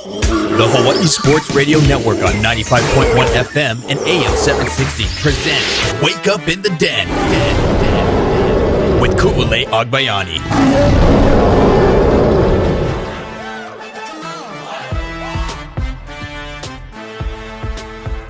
The Hawai'i Sports Radio Network on 95.1 FM and AM 760 presents Wake Up in the Den with Ku'ule Agbayani.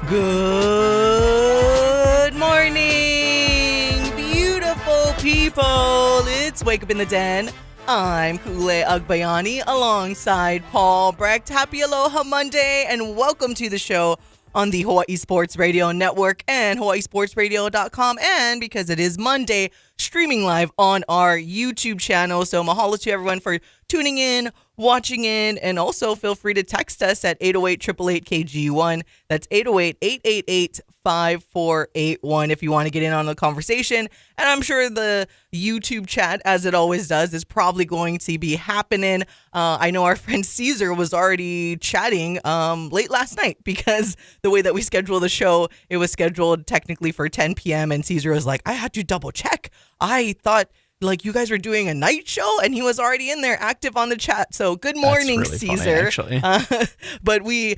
Good morning, beautiful people. It's Wake Up in the Den. I'm Ku'ule Agbayani alongside Paul Brecht. Happy Aloha Monday and welcome to the show on the Hawai'i Sports Radio Network and hawaiisportsradio.com. And because it is Monday, streaming live on our YouTube channel. So mahalo to everyone for tuning in, watching in, and also feel free to text us at 808-888-KG1. That's 808-888-5481 if you want to get in on the conversation. And I'm sure the YouTube chat, as it always does, is probably going to be happening. I know our friend Caesar was already chatting late last night because the way that we schedule the show, it was scheduled technically for 10 p.m. And Caesar was like, I had to double check. I thought like you guys were doing a night show, and he was already in there active on the chat. So good morning, That's really Caesar. funny, actually. But we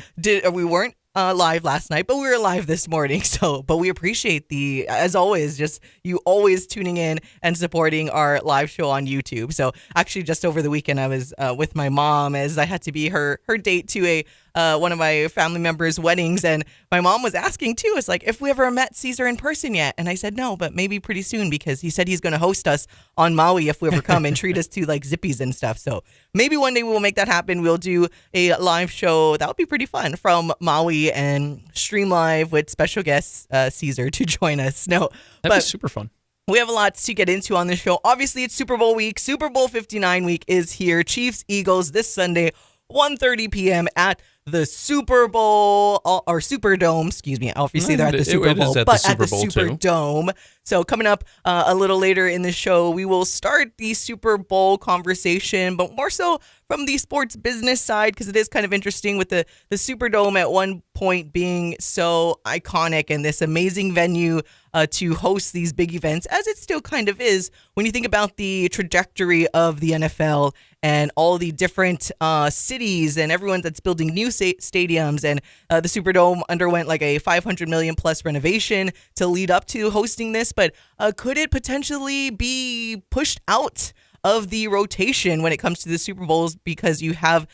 weren't live last night, but we were live this morning. So, but we appreciate as always, just you always tuning in and supporting our live show on YouTube. So actually just over the weekend, I was with my mom as I had to be her date to one of my family members' weddings. And my mom was asking too, it's like, if we ever met Caesar in person yet? And I said, no, but maybe pretty soon because he said he's going to host us on Maui if we ever come and treat us to like zippies and stuff. So maybe one day we will make that happen. We'll do a live show. That would be pretty fun from Maui and stream live with special guest Caesar to join us. No, That'd be super fun. We have a lot to get into on this show. Obviously, it's Super Bowl week. Super Bowl 59 week is here. Chiefs, Eagles this Sunday, 1:30 p.m. at the Super Bowl or Superdome. Excuse me. Obviously, they're at the Super Bowl, but at the Superdome. So coming up a little later in the show, we will start the Super Bowl conversation, but more so from the sports business side, because it is kind of interesting with the Superdome at one point being so iconic and this amazing venue to host these big events, as it still kind of is when you think about the trajectory of the NFL and all the different cities and everyone that's building new stadiums. And the Superdome underwent like a $500 million plus renovation to lead up to hosting this. But could it potentially be pushed out of the rotation when it comes to the Super Bowls because you have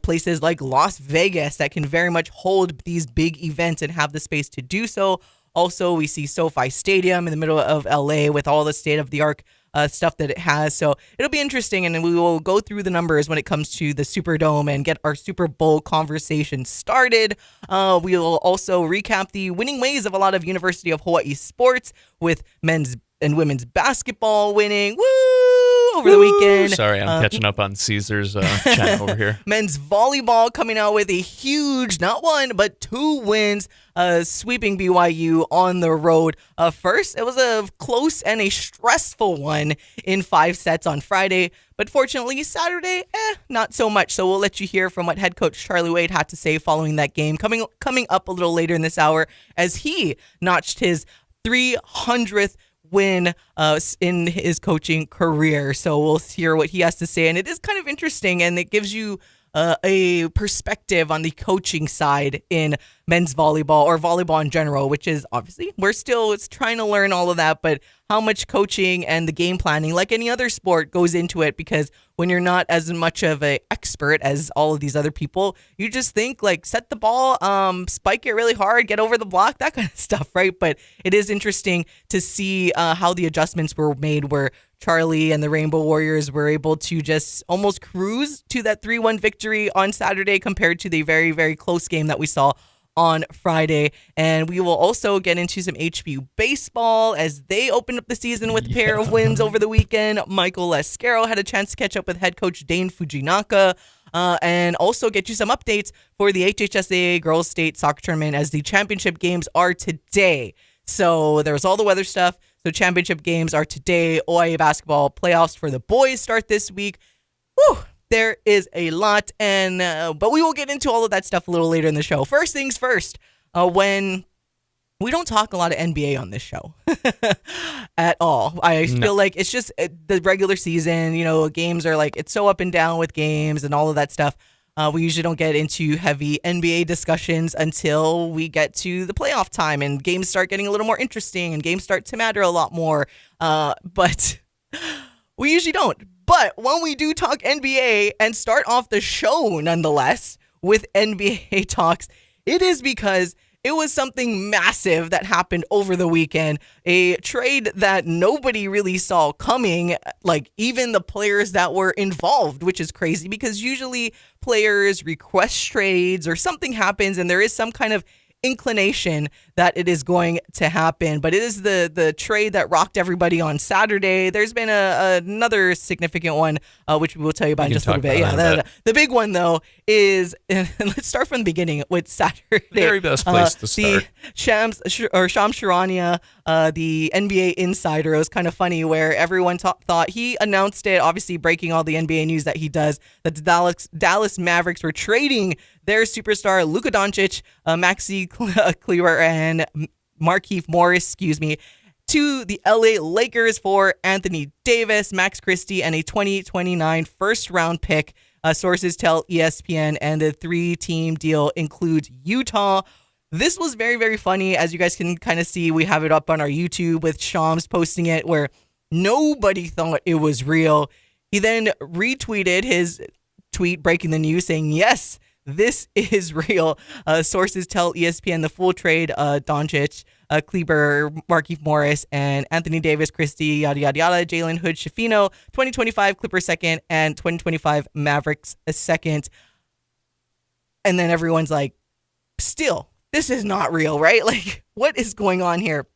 places like Las Vegas that can very much hold these big events and have the space to do so? Also, we see SoFi Stadium in the middle of LA with all the state-of-the-art stuff that it has. So it'll be interesting, and we will go through the numbers when it comes to the Superdome and get our Super Bowl conversation started. We will also recap the winning ways of a lot of University of Hawaii sports with men's and women's basketball winning. Woo! Over the weekend. Sorry, I'm catching up on Caesar's chat over here. Men's volleyball coming out with a huge, not one, but 2 wins, sweeping BYU on the road. First, it was a close and a stressful one in 5 sets on Friday. But fortunately, Saturday, not so much. So we'll let you hear from what head coach Charlie Wade had to say following that game. Coming up a little later in this hour as he notched his 300th win in his coaching career. So we'll hear what he has to say. And it is kind of interesting, and it gives you a perspective on the coaching side in men's volleyball or volleyball in general, which is obviously we're still trying to learn all of that, but how much coaching and the game planning, like any other sport, goes into it, because when you're not as much of an expert as all of these other people, you just think like set the ball, spike it really hard, get over the block, that kind of stuff, right? But it is interesting to see how the adjustments were made where Charlie and the Rainbow Warriors were able to just almost cruise to that 3-1 victory on Saturday compared to the very, very close game that we saw on Friday. And we will also get into some HBU baseball as they opened up the season with a pair of wins over the weekend. Michael Lasquero had a chance to catch up with head coach Dane Fujinaka, and also get you some updates for the HHSAA Girls State Soccer Tournament as the championship games are today. So there's all the weather stuff. So championship games are today. OIA basketball playoffs for the boys start this week. Whew, there is a lot, and but we will get into all of that stuff a little later in the show. First things first, when we don't talk a lot of NBA on this show at all. I feel like it's just the regular season, you know, games are like, it's so up and down with games and all of that stuff. We usually don't get into heavy NBA discussions until we get to the playoff time and games start getting a little more interesting and games start to matter a lot more. But we usually don't. But when we do talk NBA and start off the show nonetheless with NBA talks, it is because it was something massive that happened over the weekend, a trade that nobody really saw coming, like even the players that were involved, which is crazy because usually players request trades or something happens and there is some kind of inclination that it is going to happen. But it is the trade that rocked everybody on Saturday. There's been another significant one, which we will tell you about in just a little bit. Yeah, the big one, though, is, and let's start from the beginning with Saturday. Very best place to start. Shams Charania, the NBA insider, it was kind of funny where everyone thought he announced it, obviously breaking all the NBA news that he does, that the Dallas Mavericks were trading their superstar Luka Doncic, Maxi Kleber, and Markieff Morris, to the LA Lakers for Anthony Davis, Max Christie, and a 2029 first-round pick. Sources tell ESPN, and the 3-team deal includes Utah. This was very, very funny. As you guys can kind of see, we have it up on our YouTube with Shams posting it, where nobody thought it was real. He then retweeted his tweet breaking the news saying, yes, this is real. Sources tell ESPN the full trade, Doncic, Kleber, Markieff Morris, and Anthony Davis, Christie, yada, yada, yada, Jalen Hood, Shafino, 2025 Clippers second, and 2025 Mavericks a second. And then everyone's like, still, this is not real, right? Like, what is going on here?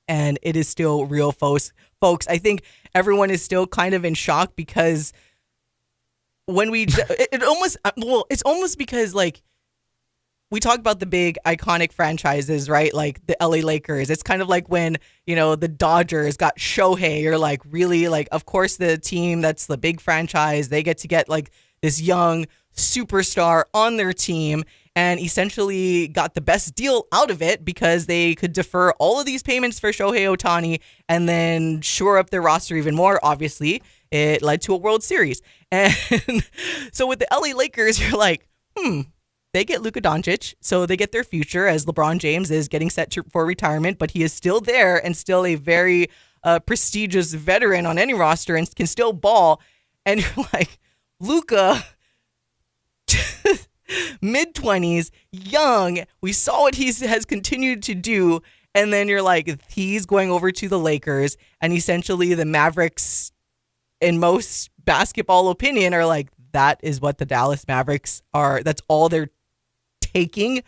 And it is still real, folks. I think everyone is still kind of in shock because when it's almost because, like, we talk about the big iconic franchises, right? Like the LA Lakers. It's kind of like when, the Dodgers got Shohei, or like really, like, of course, the team that's the big franchise, they get to get like this young superstar on their team and essentially got the best deal out of it because they could defer all of these payments for Shohei Ohtani and then shore up their roster even more. Obviously, it led to a World Series. And so with the LA Lakers, you're like, they get Luka Doncic, so they get their future as LeBron James is getting set for retirement, but he is still there and still a very prestigious veteran on any roster and can still ball. And you're like, Luka, mid-20s, young, we saw what he has continued to do, and then you're like, he's going over to the Lakers, and essentially the Mavericks, in most basketball opinion, are like, that is what the Dallas Mavericks are. That's all they're taking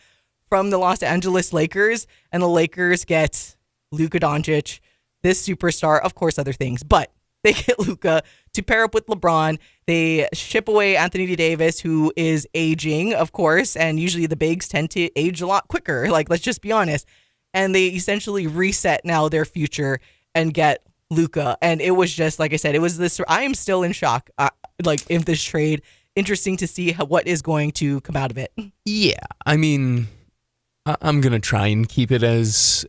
from the Los Angeles Lakers, and the Lakers get Luka Doncic, this superstar, of course, other things, but they get Luka to pair up with LeBron. They ship away Anthony Davis, who is aging, of course, and usually the bigs tend to age a lot quicker. Like, let's just be honest. And they essentially reset now their future and get Luka. And it was just, like I said, it was this. I am still in shock, in this trade. Interesting to see what is going to come out of it. Yeah, I mean, I'm going to try and keep it as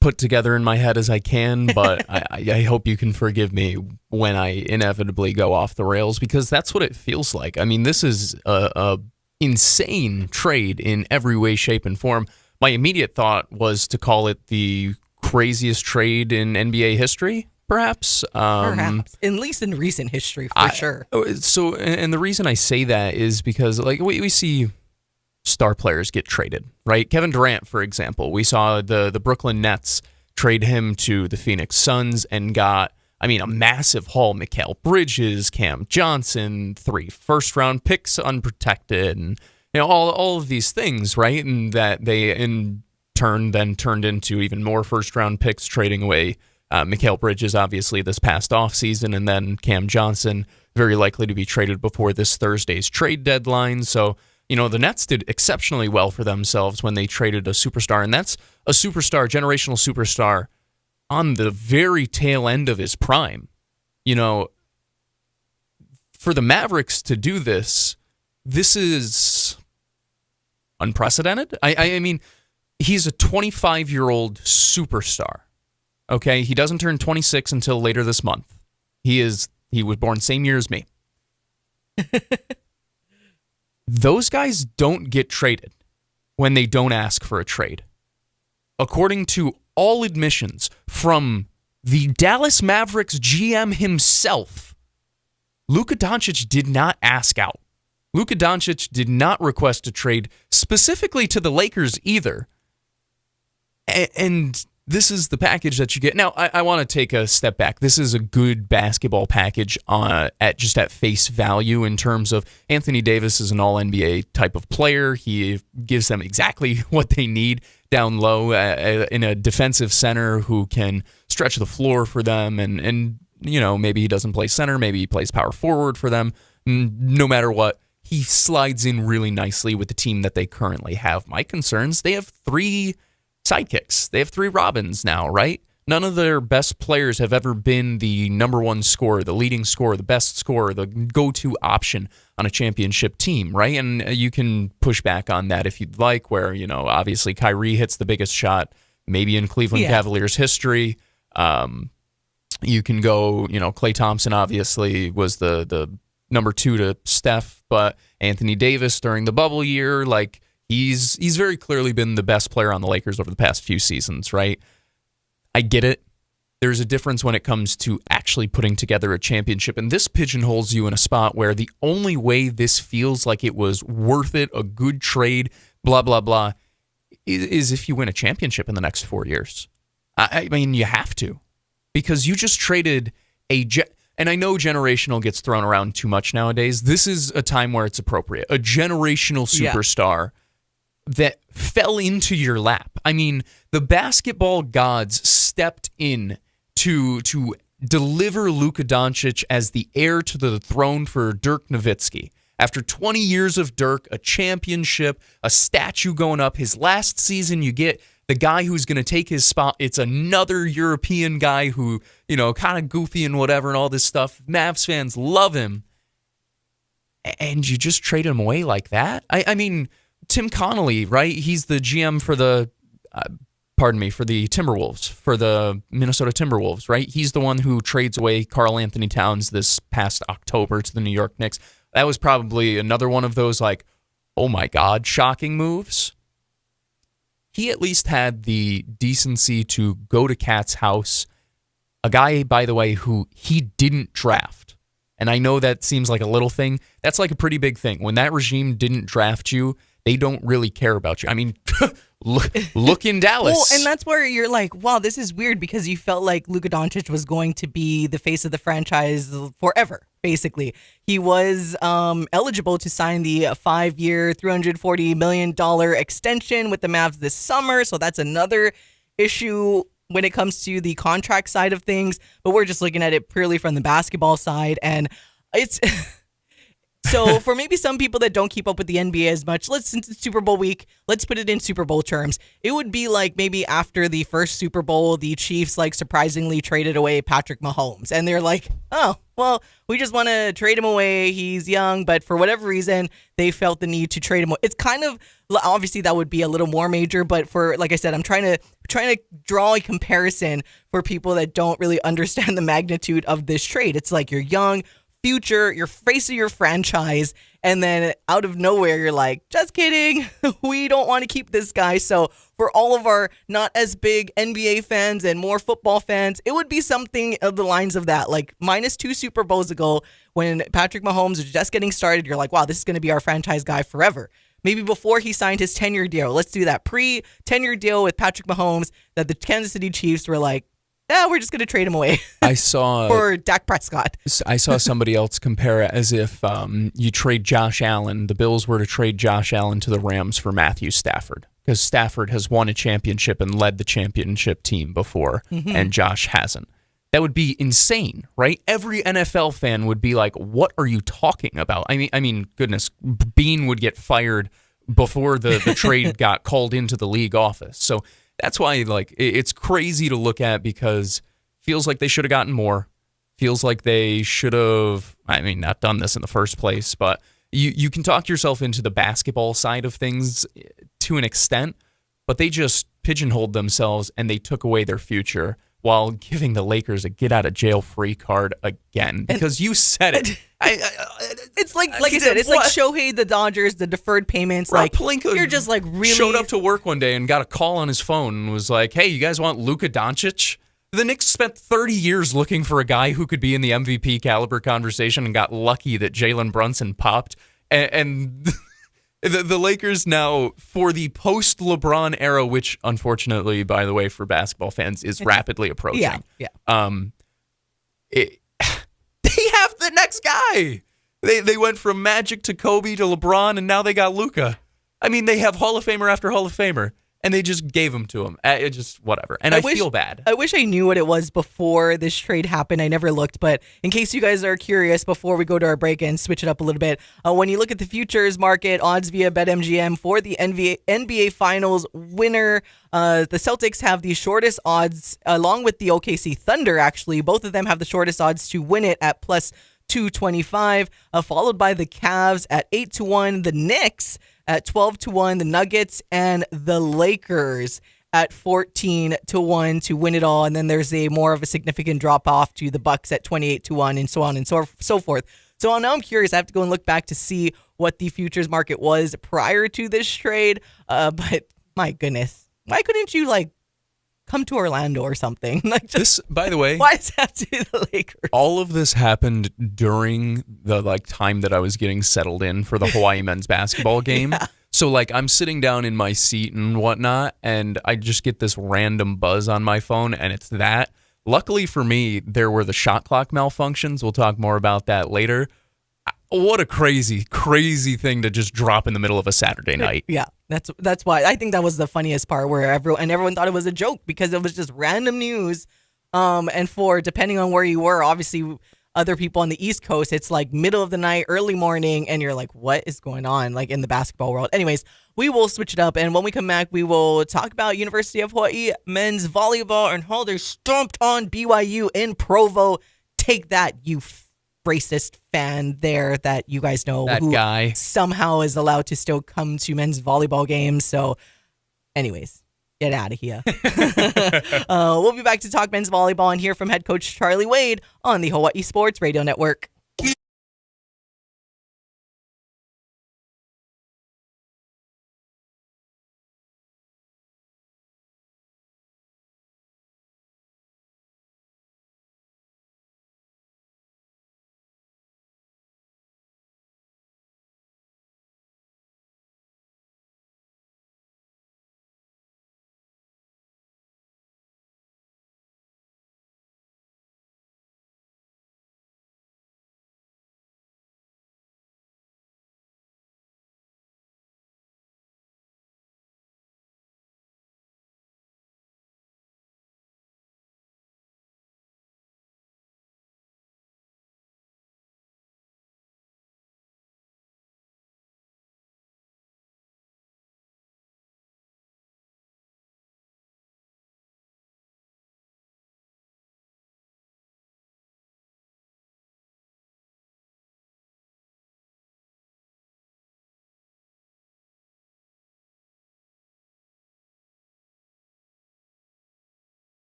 put together in my head as I can, but I hope you can forgive me when I inevitably go off the rails, because that's what it feels like. I mean, this is a insane trade in every way, shape, and form. My immediate thought was to call it the craziest trade in NBA history, perhaps. Perhaps. At least in recent history, for sure. So, and the reason I say that is because, like, we see star players get traded, right? Kevin Durant, for example, we saw the Brooklyn Nets trade him to the Phoenix Suns and got, a massive haul. Mikal Bridges, Cam Johnson, 3 first-round picks unprotected, and all of these things, right? And that they in turn then turned into even more first-round picks, trading away Mikal Bridges, obviously, this past offseason, and then Cam Johnson, very likely to be traded before this Thursday's trade deadline. So, the Nets did exceptionally well for themselves when they traded a superstar, and that's a superstar, generational superstar, on the very tail end of his prime. For the Mavericks to do this is unprecedented. I mean, he's a 25-year-old superstar. Okay, he doesn't turn 26 until later this month. He was born same year as me. Those guys don't get traded when they don't ask for a trade. According to all admissions from the Dallas Mavericks GM himself, Luka Doncic did not ask out. Luka Doncic did not request a trade specifically to the Lakers either. And this is the package that you get. Now, I want to take a step back. This is a good basketball package at face value in terms of Anthony Davis is an all-NBA type of player. He gives them exactly what they need down low in a defensive center who can stretch the floor for them. And maybe he doesn't play center. Maybe he plays power forward for them. No matter what, he slides in really nicely with the team that they currently have. My concerns, they have 3 sidekicks. They have 3 Robins now, right? None of their best players have ever been the number one scorer, the leading scorer, the best scorer, the go-to option on a championship team, right? And you can push back on that if you'd like, where, obviously Kyrie hits the biggest shot maybe in Cleveland Cavaliers history. You can go, Klay Thompson obviously was the number 2 to Steph, but Anthony Davis during the bubble year, he's very clearly been the best player on the Lakers over the past few seasons, right? I get it. There's a difference when it comes to actually putting together a championship, and this pigeonholes you in a spot where the only way this feels like it was worth it, a good trade, blah, blah, blah, is if you win a championship in the next 4 years. I mean, you have to, because you just traded and I know generational gets thrown around too much nowadays. This is a time where it's appropriate. A generational superstar that fell into your lap. I mean, the basketball gods stepped in to deliver Luka Doncic as the heir to the throne for Dirk Nowitzki. After 20 years of Dirk, a championship, a statue going up, his last season, you get the guy who's going to take his spot. It's another European guy who, kind of goofy and whatever and all this stuff. Mavs fans love him. And you just trade him away like that? I mean, Tim Connolly, right? He's the GM for the Timberwolves, for the Minnesota Timberwolves, right? He's the one who trades away Karl Anthony Towns this past October to the New York Knicks. That was probably another one of those oh my God, shocking moves. He at least had the decency to go to Cat's house, a guy, by the way, who he didn't draft. And I know that seems like a little thing. That's like a pretty big thing. When that regime didn't draft you, they don't really care about you. I mean, look in Dallas. Well, and that's where you're like, wow, this is weird, because you felt like Luka Doncic was going to be the face of the franchise forever, basically. He was eligible to sign the 5-year, $340 million extension with the Mavs this summer. So that's another issue when it comes to the contract side of things. But we're just looking at it purely from the basketball side. And it's... So for maybe some people that don't keep up with the NBA as much, since it's Super Bowl week, let's put it in Super Bowl terms. It would be like maybe after the first Super Bowl, the Chiefs surprisingly traded away Patrick Mahomes. And they're like, oh, well, we just want to trade him away. He's young, but for whatever reason, they felt the need to trade him away. It's kind of, obviously that would be a little more major, but for, like I said, I'm trying to draw a comparison for people that don't really understand the magnitude of this trade. It's like you're young, future, your face of your franchise, and then out of nowhere you're like, just kidding, we don't want to keep this guy. So for all of our not as big NBA fans and more football fans, it would be something of the lines of that, minus 2 Super Bowls ago when Patrick Mahomes was just getting started. You're like, wow, this is going to be our franchise guy forever. Maybe before he signed his 10-year deal, let's do that pre-10-year deal with Patrick Mahomes, that the Kansas City Chiefs were like, yeah, we're just going to trade him away. I saw for Dak Prescott. I saw somebody else compare it as if you trade Josh Allen. The Bills were to trade Josh Allen to the Rams for Matthew Stafford, because Stafford has won a championship and led the championship team before, and Josh hasn't. That would be insane, right? Every NFL fan would be like, "What are you talking about?" I mean, goodness, Bean would get fired before the trade got called into the league office. So. That's why, it's crazy to look at, because feels like they should have gotten more. Feels like they should have, not done this in the first place, but you can talk yourself into the basketball side of things to an extent, but they just pigeonholed themselves and they took away their future while giving the Lakers a get-out-of-jail-free card again because you said it. It's like I said, it's like Shohei, the Dodgers, the deferred payments. Rob like Pelinka you're just like really showed up to work one day and got a call on his phone and was like, "Hey, you guys want Luka Doncic?" The Knicks spent 30 years looking for a guy who could be in the MVP caliber conversation and got lucky that Jalen Brunson popped. And the Lakers now, for the post-LeBron era, which unfortunately, by the way, for basketball fans, is rapidly approaching. Yeah. They have the next guy. They went from Magic to Kobe to LeBron, and now they got Luka. I mean, they have Hall of Famer after Hall of Famer, and they just gave him to him. It just whatever. And I feel bad. I wish I knew what it was before this trade happened. I never looked, but in case you guys are curious, before we go to our break and switch it up a little bit, when you look at the futures market odds via BetMGM for the NBA Finals winner, the Celtics have the shortest odds, along with the OKC Thunder. Actually, both of them have the shortest odds to win it at plus 225, followed by the Cavs at 8-1, the Knicks at 12-1, the Nuggets and the Lakers at 14-1 to win it all. And then there's a more of a significant drop off to the Bucks at 28-1, and so on and so forth. So now I'm curious. I have to go and look back to see what the futures market was prior to this trade. But my goodness, why couldn't you come to Orlando or something? This, by the way, why does that have to be the Lakers? All of this happened during the time that I was getting settled in for the Hawaii men's basketball game. Yeah. So I'm sitting down in my seat and whatnot, and I just get this random buzz on my phone, and it's that. Luckily for me, there were the shot clock malfunctions. We'll talk more about that later. What a crazy, crazy thing to just drop in the middle of a Saturday night. Yeah, that's why I think that was the funniest part, where everyone thought it was a joke because it was just random news. And for depending on where you were, obviously other people on the East Coast, it's middle of the night, early morning, and you're like, what is going on in the basketball world? Anyways, we will switch it up, and when we come back, we will talk about University of Hawaii men's volleyball and how they stomped on BYU in Provo. Take that, you racist fan there that you guys know, that who guy somehow is allowed to still come to men's volleyball games. So anyways, get out of here. We'll be back to talk men's volleyball and hear from head coach Charlie Wade on the Hawaii Sports Radio Network.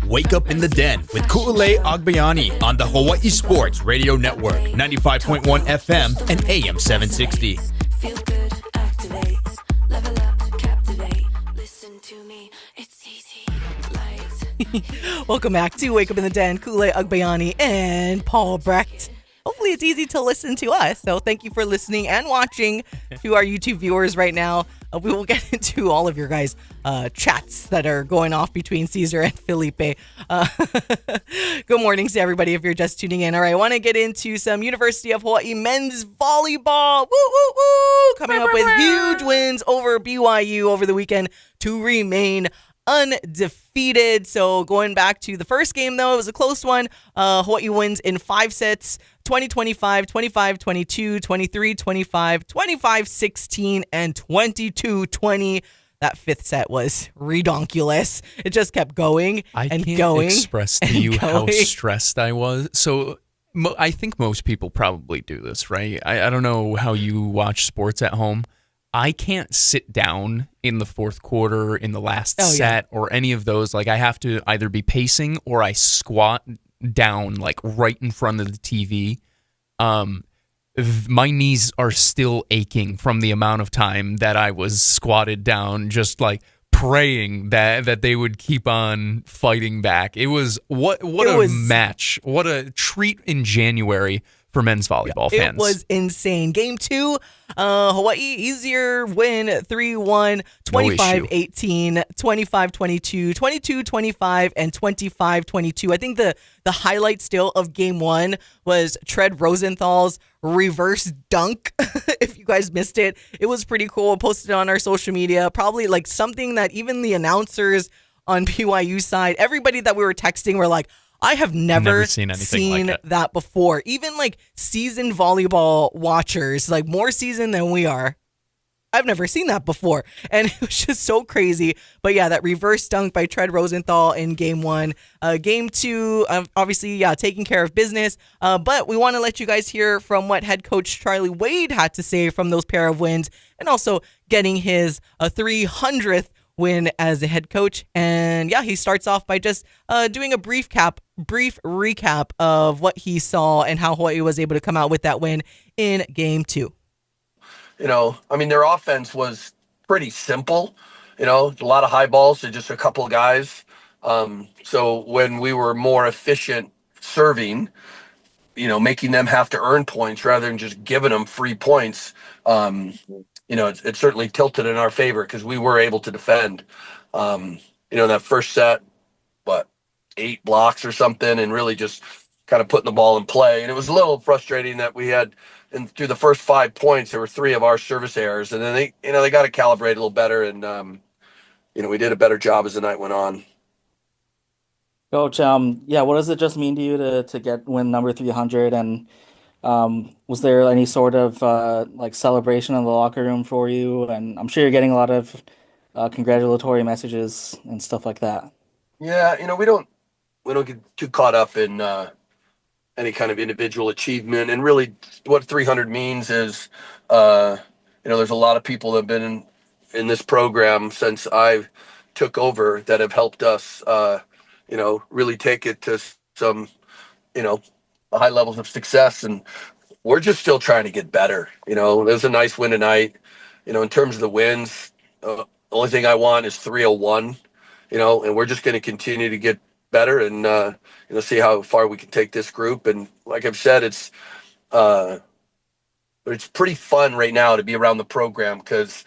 Wake up in the den with Ku'ulei Agbayani on the Hawaii Sports Radio Network, 95.1 FM and AM 760. Feel good, activate, level up, captivate, listen to me, it's easy, lights. Welcome back to Wake Up in the Den, Kool-Aid, Agbayani, and Paul Brecht. Hopefully it's easy to listen to us. So thank you for listening and watching to our YouTube viewers right now. We will get into all of your guys' chats that are going off between Caesar and Felipe. Good morning to everybody if you're just tuning in. All right, I want to get into some University of Hawaii men's volleyball. Woo, woo, woo! Coming up with huge wins over BYU over the weekend to remain undefeated. So going back to the first game, though, it was a close one. Hawaii wins in 5 sets, 20-25, 25-22, 23-25, 25-16, and 22-20. That fifth set was redonkulous. It just kept going I and can't going. express to you how stressed I was. So I think most people probably do this, right? I don't know how you watch sports at home. I can't sit down in the fourth quarter, in the last set, or any of those. Like, I have to either be pacing or I squat down, like, right in front of the TV. My knees are still aching from the amount of time that I was squatted down, just, like, praying that they would keep on fighting back. It was, what a match. What a treat in January for men's volleyball fans. It was insane. Game 2, Hawaii, easier win, 3-1, 25-18, 25-22, 22-25, and 25-22. I think the highlight still of Game 1 was Tread Rosenthal's reverse dunk. If you guys missed it, it was pretty cool. Posted on our social media. Probably like something that even the announcers on BYU side, everybody that we were texting were like, I have never seen anything like that before. Even like seasoned volleyball watchers, like more seasoned than we are. I've never seen that before. And it was just so crazy. But yeah, that reverse dunk by Tread Rosenthal in Game 1. Game 2, obviously, taking care of business. But we want to let you guys hear from what head coach Charlie Wade had to say from those pair of wins. And also getting his 300th win as a head coach. And yeah, he starts off by just doing a brief recap of what he saw and how Hawaii was able to come out with that win in Game 2. You know, I mean, their offense was pretty simple, you know, a lot of high balls to just a couple of guys. So when we were more efficient serving, you know, making them have to earn points rather than just giving them free points, you know, it certainly tilted in our favor because we were able to defend. You know, that first set, 8 blocks or something, and really just kind of putting the ball in play. And it was a little frustrating that we had, and through the first 5 points, there were 3 of our service errors, and then they got to calibrate a little better, and you know, we did a better job as the night went on. Coach, what does it just mean to you to win number 300? And was there any sort of like celebration in the locker room for you? And I'm sure you're getting a lot of congratulatory messages and stuff like that. Yeah, you know, we don't get too caught up in any kind of individual achievement. And really what 300 means is, you know, there's a lot of people that have been in this program since I took over that have helped us, you know, really take it to some, you know, high levels of success. And we're just still trying to get better. You know, there's a nice win tonight. You know, in terms of the wins, the only thing I want is 301, you know, and we're just going to continue to get better and, you know, see how far we can take this group. And like I've said, it's pretty fun right now to be around the program because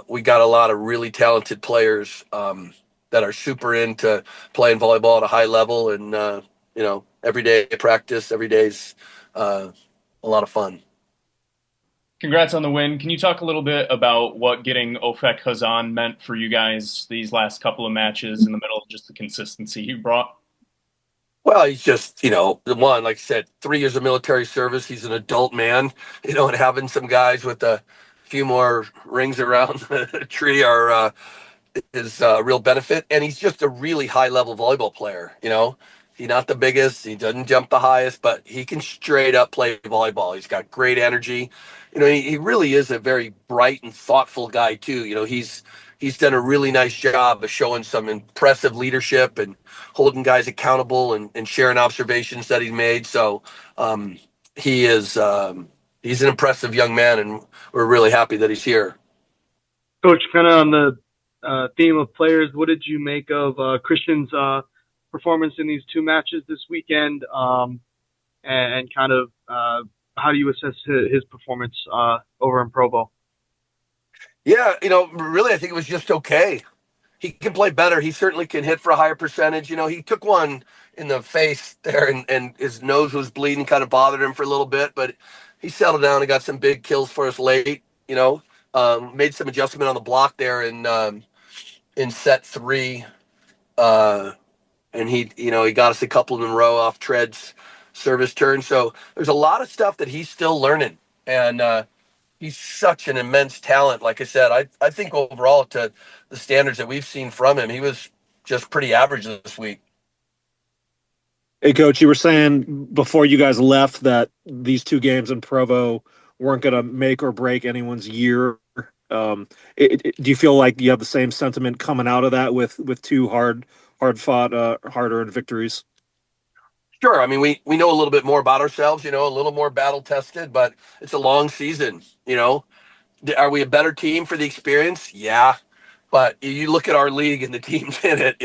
we got a lot of really talented players that are super into playing volleyball at a high level. And, you know, every day practice, every day's a lot of fun. Congrats on the win. Can you talk a little bit about what getting Ofek Hazan meant for you guys these last couple of matches in the middle of just the consistency he brought? Well, he's just, you know, the one, like I said, 3 years of military service. He's an adult man, you know, and having some guys with a few more rings around the tree is a real benefit. And he's just a really high-level volleyball player, you know. He's not the biggest. He doesn't jump the highest, but he can straight up play volleyball. He's got great energy. You know, he really is a very bright and thoughtful guy, too. You know, he's done a really nice job of showing some impressive leadership and holding guys accountable and sharing observations that he's made. So he's an impressive young man, and we're really happy that he's here. Coach, kind of on the theme of players, what did you make of Christian's performance in these two matches this weekend, and kind of how do you assess his performance over in Provo? Yeah, really, I think it was just okay. He can play better. He certainly can hit for a higher percentage. He took one in the face there, and his nose was bleeding, kind of bothered him for a little bit, but he settled down and got some big kills for us late. Made some adjustment on the block there in set 3, and he got us a couple in a row off Tread's service turn. So there's a lot of stuff that he's still learning, and he's such an immense talent. Like I said, I think overall, to the standards that we've seen from him, he was just pretty average this week. Hey, Coach, you were saying before you guys left that these 2 games in Provo weren't going to make or break anyone's year. Do you feel like you have the same sentiment coming out of that with 2 hard-fought, hard-earned victories? Sure. I mean, we know a little bit more about ourselves, a little more battle-tested, but it's a long season, Are we a better team for the experience? Yeah. But you look at our league and the teams in it,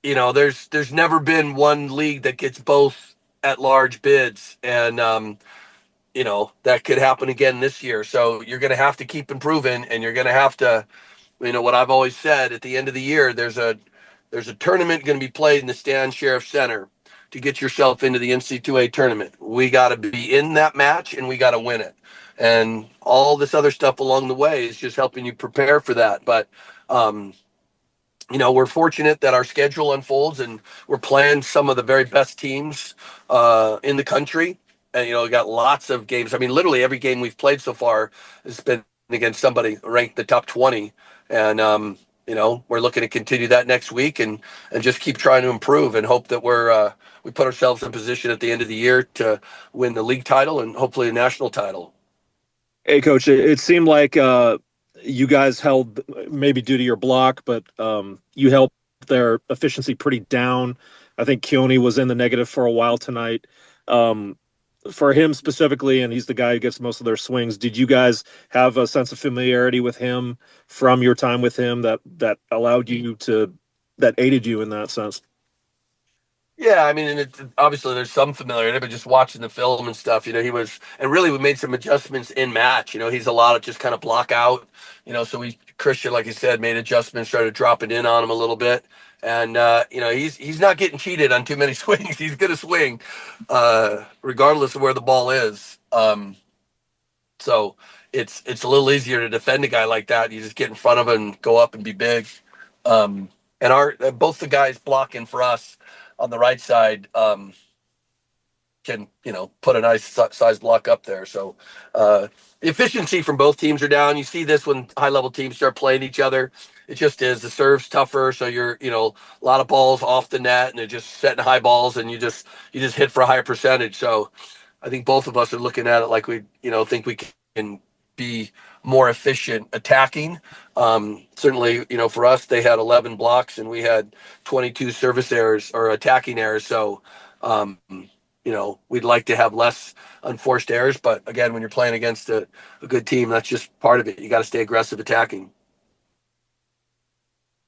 there's never been one league that gets both at-large bids, and that could happen again this year. So you're going to have to keep improving, and you're going to have to, what I've always said, at the end of the year, there's a tournament going to be played in the Stan Sheriff Center to get yourself into the NC2A tournament. We got to be in that match, and we got to win it. And all this other stuff along the way is just helping you prepare for that. But, we're fortunate that our schedule unfolds, and we're playing some of the very best teams in the country. And, we got lots of games. I mean, literally every game we've played so far has been against somebody ranked the top 20. And, we're looking to continue that next week and just keep trying to improve and hope that we put ourselves in position at the end of the year to win the league title and hopefully a national title. Hey, Coach, it seemed like you guys held, maybe due to your block, but you held their efficiency pretty down. I think Keone was in the negative for a while tonight. For him specifically, and he's the guy who gets most of their swings, did you guys have a sense of familiarity with him from your time with him that allowed you that aided you in that sense? Yeah, I mean, and obviously there's some familiarity, but just watching the film and stuff, he was, and really we made some adjustments in match. He's a lot of just kind of block out, so Christian, like you said, made adjustments, started dropping in on him a little bit. And, he's not getting cheated on too many swings. He's going to swing regardless of where the ball is. So it's a little easier to defend a guy like that. You just get in front of him and go up and be big. And both the guys blocking for us on the right side can, put a nice size block up there. So the efficiency from both teams are down. You see this when high-level teams start playing each other. It just is. The serve's tougher, so you're, a lot of balls off the net, and they're just setting high balls, and you just hit for a higher percentage. So I think both of us are looking at it like we, think we can be more efficient attacking. Certainly, for us, they had 11 blocks, and we had 22 service errors or attacking errors. So, we'd like to have less unforced errors. But again, when you're playing against a good team, that's just part of it. You got to stay aggressive attacking.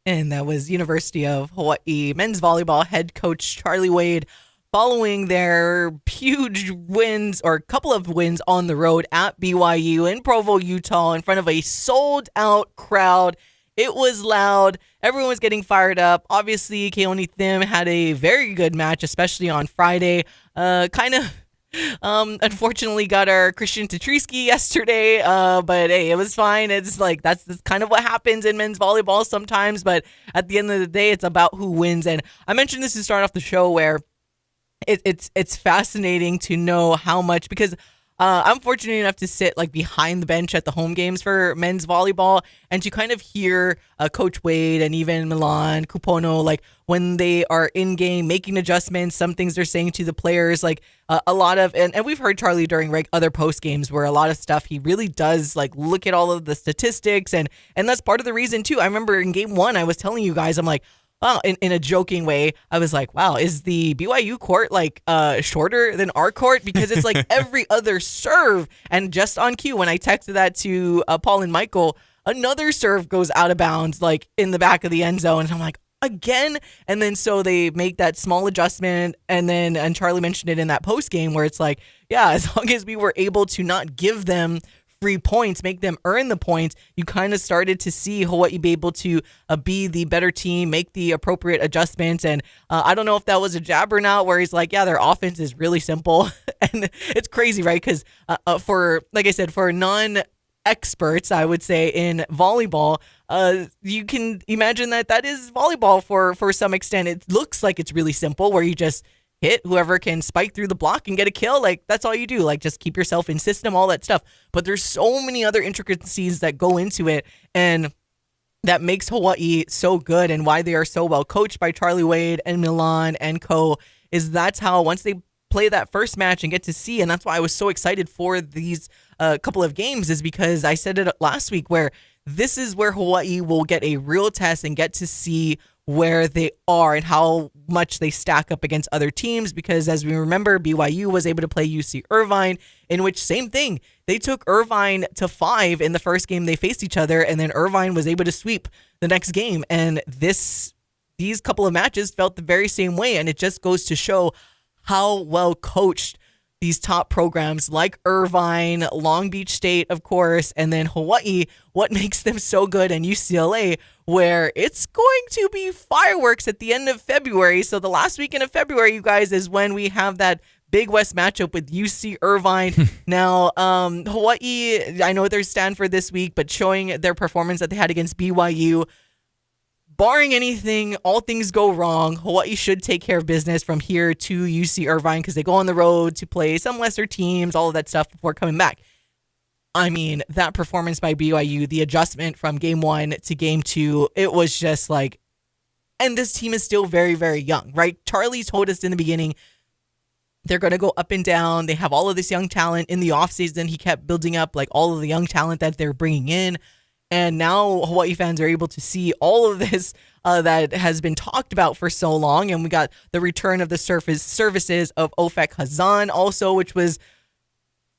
And that was University of Hawaii men's volleyball head coach Charlie Wade following their huge wins, or a couple of wins on the road at BYU in Provo, Utah, in front of a sold-out crowd. It was loud. Everyone was getting fired up. Obviously, Keone Thim had a very good match, especially on Friday. Unfortunately got our Christian Tatrisky yesterday, but hey, it was fine. It's like that's kind of what happens in men's volleyball sometimes, but at the end of the day, it's about who wins. And I mentioned this to start off the show, where it's fascinating to know how much, because I'm fortunate enough to sit like behind the bench at the home games for men's volleyball, and to kind of hear Coach Wade and even Milan Kupono, like when they are in game making adjustments, some things they're saying to the players, like a lot of, and we've heard Charlie during other post games where a lot of stuff he really does like look at all of the statistics, and that's part of the reason too. I remember in game 1, I was telling you guys, I'm like, wow, in a joking way, I was like, wow, is the BYU court like shorter than our court? Because it's like every other serve. And just on cue, when I texted that to Paul and Michael, another serve goes out of bounds, like in the back of the end zone. And I'm like, again. And then so they make that small adjustment. And Charlie mentioned it in that post game where it's like, yeah, as long as we were able to not give them free points, make them earn the points, you kind of started to see Hawaii be able to be the better team, make the appropriate adjustments. And I don't know if that was a jab or not, where he's like, yeah, their offense is really simple. And it's crazy, right? Because like I said, for non-experts, I would say, in volleyball, you can imagine that is volleyball for some extent. It looks like it's really simple, where you just hit whoever can spike through the block and get a kill. Like, that's all you do. Like, just keep yourself in system, all that stuff. But there's so many other intricacies that go into it, and that makes Hawaii so good, and why they are so well coached by Charlie Wade and Milan and co. is that's how, once they play that first match and get to see, and that's why I was so excited for these couple of games, is because I said it last week, where this is where Hawaii will get a real test and get to see where they are and how much they stack up against other teams. Because as we remember, BYU was able to play UC Irvine, in which, same thing, they took Irvine to 5 in the first game they faced each other, and then Irvine was able to sweep the next game. And these couple of matches felt the very same way, and it just goes to show how well coached these top programs like Irvine, Long Beach State, of course, and then Hawaii, what makes them so good, and UCLA, where it's going to be fireworks at the end of February. So the last weekend of February, you guys, is when we have that Big West matchup with UC Irvine. Now, Hawaii, I know they're Stanford this week, but showing their performance that they had against BYU, barring anything, all things go wrong, Hawaii should take care of business from here to UC Irvine, because they go on the road to play some lesser teams, all of that stuff, before coming back. I mean, that performance by BYU, the adjustment from game 1 to game 2, it was just like, and this team is still very, very young, right? Charlie told us in the beginning, they're going to go up and down. They have all of this young talent. In the offseason, he kept building up like all of the young talent that they're bringing in. And now Hawaii fans are able to see all of this that has been talked about for so long. And we got the return of the services of Ofek Hazan also, which was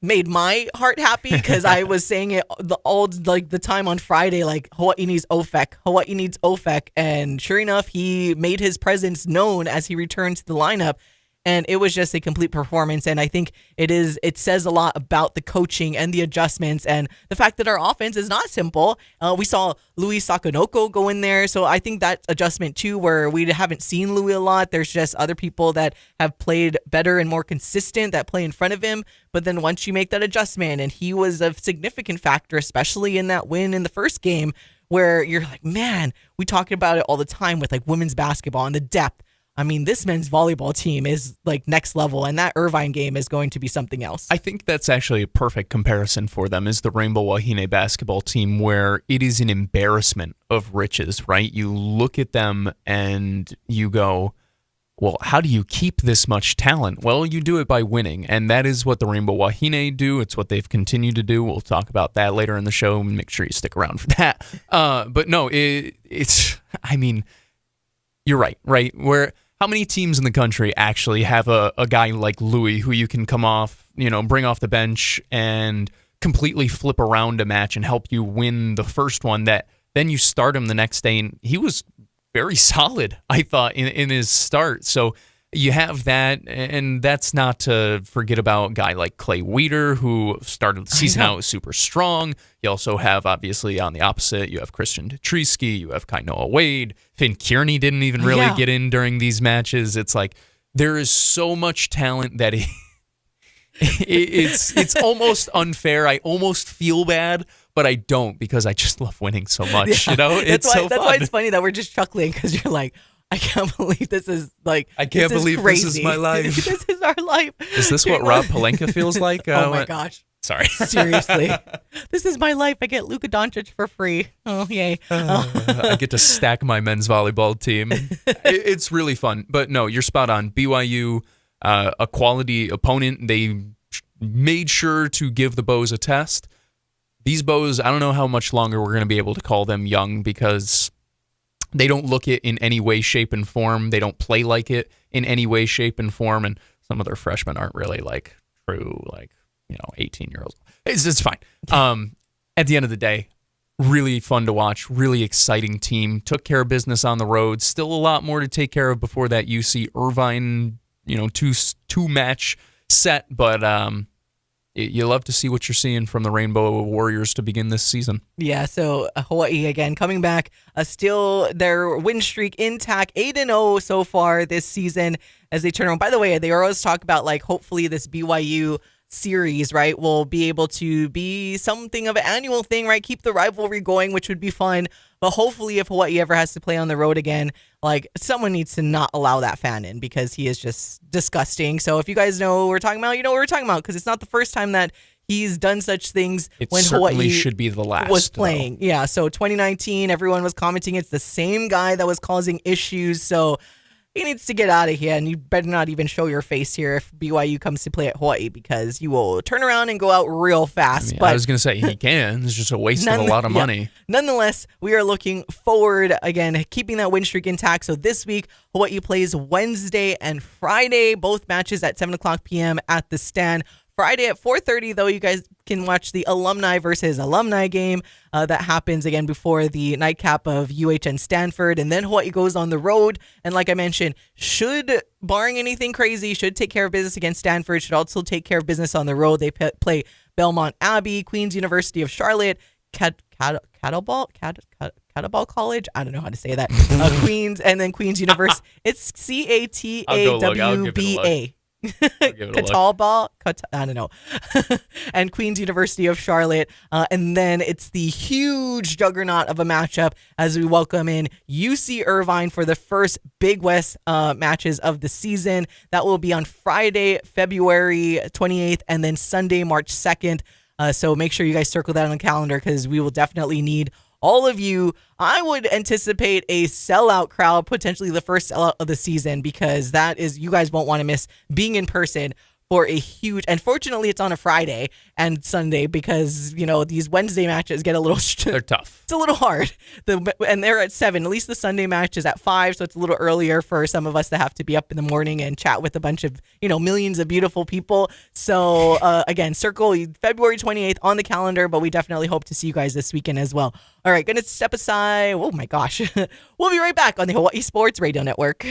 made my heart happy, because I was saying it the time on Friday, like, Hawaii needs Ofek. Hawaii needs Ofek. And sure enough, he made his presence known as he returned to the lineup. And it was just a complete performance. And I think it says a lot about the coaching and the adjustments and the fact that our offense is not simple. We saw Louis Sakanoko go in there. So I think that adjustment too, where we haven't seen Louis a lot. There's just other people that have played better and more consistent that play in front of him. But then once you make that adjustment, and he was a significant factor, especially in that win in the first game, where you're like, man, we talk about it all the time with like women's basketball and the depth. I mean, this men's volleyball team is like next level, and that Irvine game is going to be something else. I think that's actually a perfect comparison for them, is the Rainbow Wahine basketball team, where it is an embarrassment of riches, right? You look at them and you go, well, how do you keep this much talent? Well, you do it by winning, and that is what the Rainbow Wahine do. It's what they've continued to do. We'll talk about that later in the show. Make sure you stick around for that. But no, it's, I mean, you're right? Where how many teams in the country actually have a guy like Louis who you can come off, bring off the bench and completely flip around a match and help you win the first one, that then you start him the next day? And he was very solid, I thought, in his start. So you have that, and that's not to forget about a guy like Clay Weeder, who started the season out super strong. You also have, obviously, on the opposite, you have Christian Tetrisky, you have Kainoa Wade. Finn Kearney didn't even really get in during these matches. It's like, there is so much talent that it's almost unfair. I almost feel bad, but I don't, because I just love winning so much. It's so fun. That's why it's funny that we're just chuckling, because you're like, I can't believe this is like. I can't believe crazy. This is my life. This is our life. Is this what Rob Pelinka feels like? Oh my gosh. Sorry. Seriously. This is my life. I get Luka Doncic for free. Oh, yay. I get to stack my men's volleyball team. It's really fun. But no, you're spot on. BYU, a quality opponent. They made sure to give the Bows a test. These Bows, I don't know how much longer we're going to be able to call them young, because they don't look it in any way, shape, and form. They don't play like it in any way, shape, and form. And some of their freshmen aren't really like true, 18-year-olds. It's fine. At the end of the day, Really fun to watch, really exciting team. Took care of business on the road. Still a lot more to take care of before that UC Irvine, two match set, but you love to see what you're seeing from the Rainbow Warriors to begin this season. Yeah, so Hawaii again coming back, still their win streak intact, 8-0 so far this season as they turn around. By the way, they always talk about like hopefully this BYU series, right, will be able to be something of an annual thing, right? Keep the rivalry going, which would be fun. But hopefully if Hawaii ever has to play on the road again, like someone needs to not allow that fan in because he is just disgusting. So if you guys know what we're talking about, you know what we're talking about because it's not the first time that he's done such things when Hawaii should be the last was playing. Though. Yeah, so 2019, everyone was commenting it's the same guy that was causing issues. So he needs to get out of here, and you better not even show your face here if BYU comes to play at Hawaii because you will turn around and go out real fast. I was going to say he can. It's just a waste of a lot of money. Yeah. Nonetheless, we are looking forward, again, keeping that win streak intact. So this week, Hawaii plays Wednesday and Friday, both matches at 7 o'clock p.m. at the Stand. Friday at 4:30, though, you guys can watch the alumni versus alumni game that happens again before the nightcap of UH and Stanford. And then Hawaii goes on the road. And like I mentioned, barring anything crazy, should take care of business against Stanford, should also take care of business on the road. They play Belmont Abbey, Queen's University of Charlotte, Catawba College. I don't know how to say that. Queens, and then Queen's University. It's CATAWBA. Catawba, I don't know. And Queen's University of Charlotte. And then it's the huge juggernaut of a matchup as we welcome in UC Irvine for the first Big West matches of the season. That will be on Friday, February 28th, and then Sunday, March 2nd. So make sure you guys circle that on the calendar because we will definitely need all of you. I would anticipate a sellout crowd, potentially the first sellout of the season, because you guys won't want to miss being in person for a huge, and fortunately it's on a Friday and Sunday because, these Wednesday matches get a little, they're tough. It's a little hard. And they're at 7, at least the Sunday match is at 5. So it's a little earlier for some of us to have to be up in the morning and chat with a bunch of, millions of beautiful people. So again, circle February 28th on the calendar, but we definitely hope to see you guys this weekend as well. All right, going to step aside. Oh my gosh. We'll be right back on the Hawaii Sports Radio Network.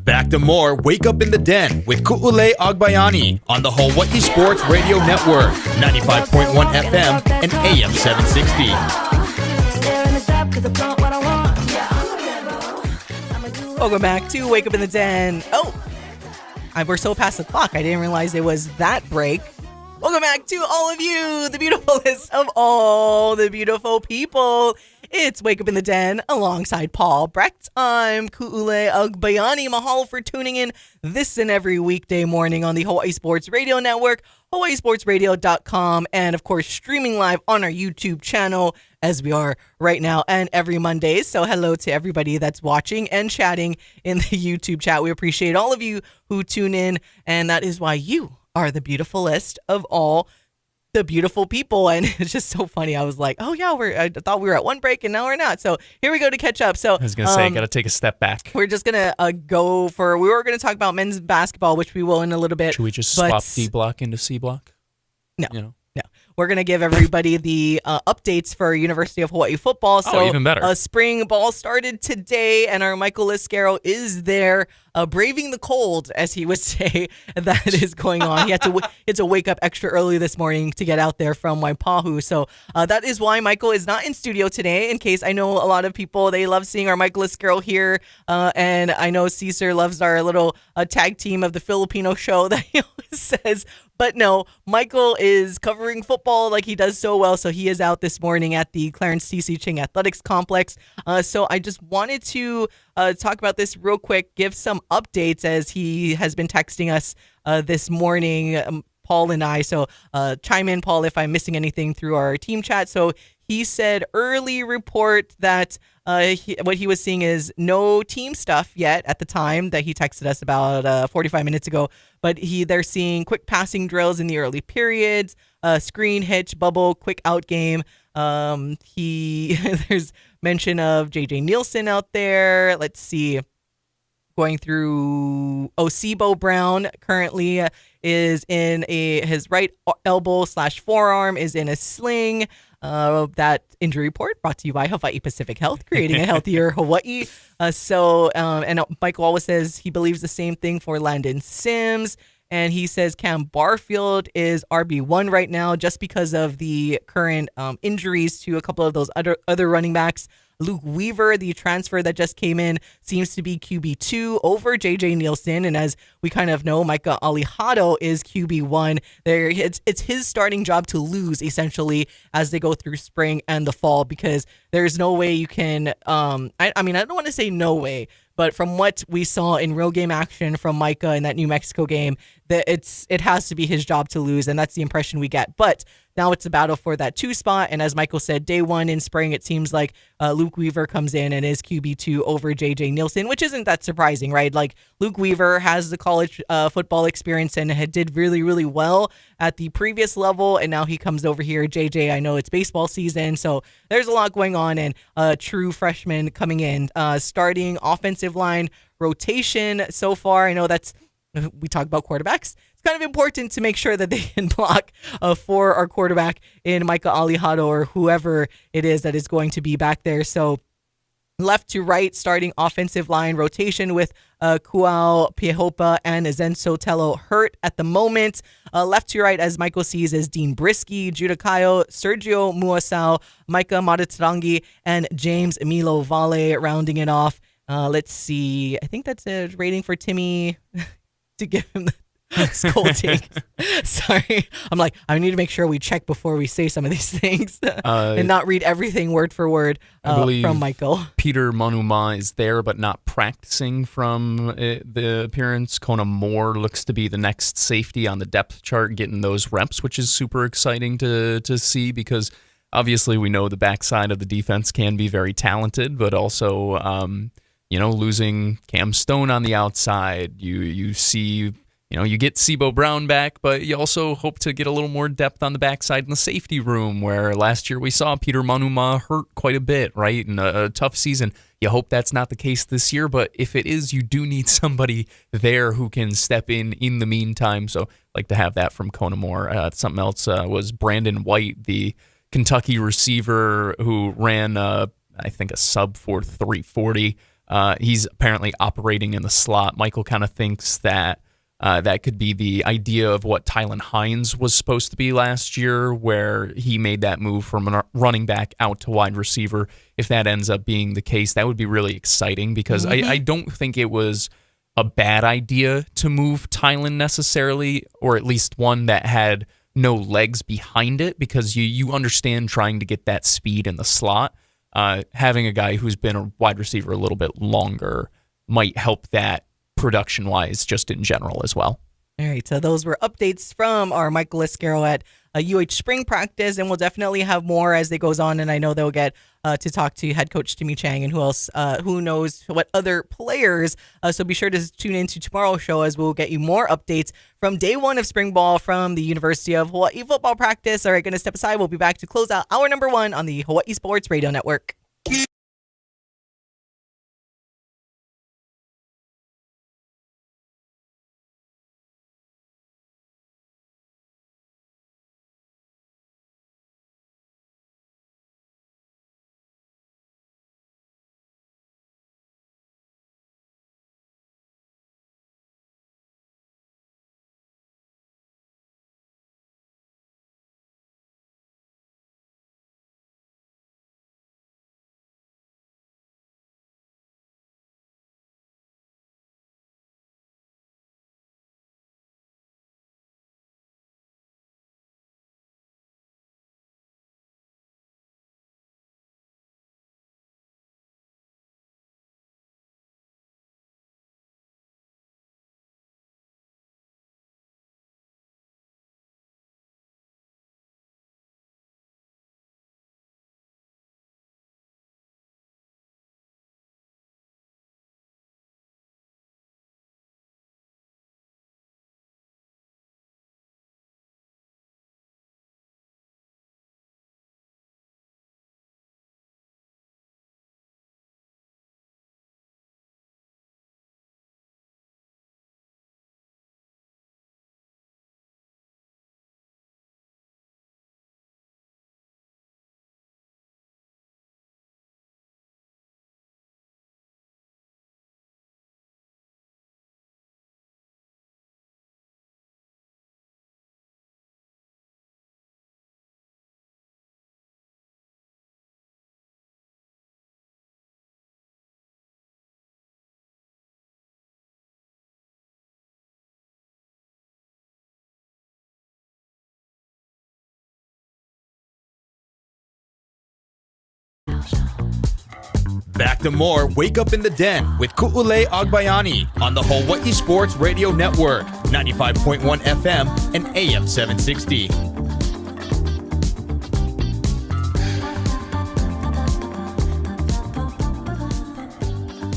Back to more Wake Up in the Den with Ku'ulei Agbayani on the Hawaii Sports Radio Network, 95.1 FM and AM 760. Welcome back to Wake Up in the Den. We're so past the clock. I didn't realize it was that break. Welcome back to all of you, the beautifulest of all the beautiful people. It's Wake Up in the Den alongside Paul Brecht. I'm Ku'ulei Agbayani. Mahalo for tuning in this and every weekday morning on the Hawaii Sports Radio Network, hawaiisportsradio.com, and of course streaming live on our YouTube channel as we are right now and every Monday. So hello to everybody that's watching and chatting in the YouTube chat. We appreciate all of you who tune in, and that is why you are the beautifulest of all the beautiful people. And it's just so funny. I was like, oh yeah, I thought we were at one break and now we're not. So here we go to catch up. So I was going to say, got to take a step back. we're just going to we were going to talk about men's basketball, which we will in a little bit. Should we just swap D block into C block? No. You know? No, we're going to give everybody the updates for University of Hawaii football. So even better. Spring ball started today, and our Michael Lasquero is there braving the cold, as he would say, that is going on. He had to wake up extra early this morning to get out there from Waipahu. So that is why Michael is not in studio today, in case I know a lot of people, they love seeing our Michael Lasquero here. And I know Caesar loves our little tag team of the Filipino show that he always says. But no, Michael is covering football like he does so well, so he is out this morning at the Clarence T.C. Ching Athletics Complex. So I just wanted to talk about this real quick, give some updates as he has been texting us this morning, Paul and I. So chime in, Paul, if I'm missing anything through our team chat. So he said early report that what he was seeing is no team stuff yet at the time that he texted us about 45 minutes ago, but they're seeing quick passing drills in the early periods, screen, hitch, bubble, quick out game. There's mention of JJ Nielsen out there. Let's see. Going through Sibo Brown currently is in his right elbow / forearm is in a sling. That injury report brought to you by Hawaii Pacific Health, creating a healthier Hawaii. And Michael always says he believes the same thing for Landon Sims. And he says Cam Barfield is RB1 right now just because of the current injuries to a couple of those other running backs. Luke Weaver, the transfer that just came in, seems to be QB2 over JJ Nielsen. And as we kind of know, Micah Alihado is QB1. It's his starting job to lose, essentially, as they go through spring and the fall, because there's no way you can, I don't want to say no way, but from what we saw in real game action from Micah in that New Mexico game, that it has to be his job to lose, and that's the impression we get. But now it's a battle for that 2 spot, and as Michael said, day one in spring, it seems like Luke Weaver comes in and is QB2 over JJ Nielsen, which isn't that surprising, right? Like, Luke Weaver has the college football experience and did really, really well at the previous level, and now he comes over here. JJ, I know it's baseball season, so there's a lot going on, and a true freshman coming in. Starting offensive line rotation so far, I know we talk about quarterbacks. It's kind of important to make sure that they can block for our quarterback in Micah Alihado or whoever it is that is going to be back there. So left to right, starting offensive line rotation with Kuau Piehopa and Zenso Tello hurt at the moment. Left to right, as Michael sees, is Dean Brisky, Judah Kayo, Sergio Muasau, Micah Matatarangi, and James Emilo Vale rounding it off. Let's see. I think that's a rating for Timmy to give him the scolding. Sorry. I'm like, I need to make sure we check before we say some of these things and not read everything word for word from Michael. Peter Monuma is there, but not practicing from the appearance. Kona Moore looks to be the next safety on the depth chart, getting those reps, which is super exciting to see, because obviously we know the backside of the defense can be very talented, but also losing Cam Stone on the outside, you see, you get Sibo Brown back, but you also hope to get a little more depth on the backside in the safety room, where last year we saw Peter Monuma hurt quite a bit, right? In a tough season. You hope that's not the case this year, but if it is, you do need somebody there who can step in the meantime. So like to have that from Kona Moore. Something else was Brandon White, the Kentucky receiver who ran, I think, a sub 4.340. He's apparently operating in the slot. Michael kind of thinks that that could be the idea of what Tylen Hines was supposed to be last year, where he made that move from a running back out to wide receiver. If that ends up being the case, that would be really exciting, because I don't think it was a bad idea to move Tylen necessarily, or at least one that had no legs behind it, because you understand trying to get that speed in the slot. Having a guy who's been a wide receiver a little bit longer might help that production-wise, just in general as well. All right, so those were updates from our Michael Lasquero at UH spring practice, and we'll definitely have more as it goes on. And I know they'll get to talk to head coach Timmy Chang and who knows what other players. So be sure to tune into tomorrow's show as we'll get you more updates from day one of spring ball from the University of Hawaii football practice. All right, going to step aside. We'll be back to close out hour number 1 on the Hawaii Sports Radio Network. Back to more Wake Up in the Den with Ku'ulei Agbayani on the Hawaii Sports Radio Network, 95.1 FM and AM 760.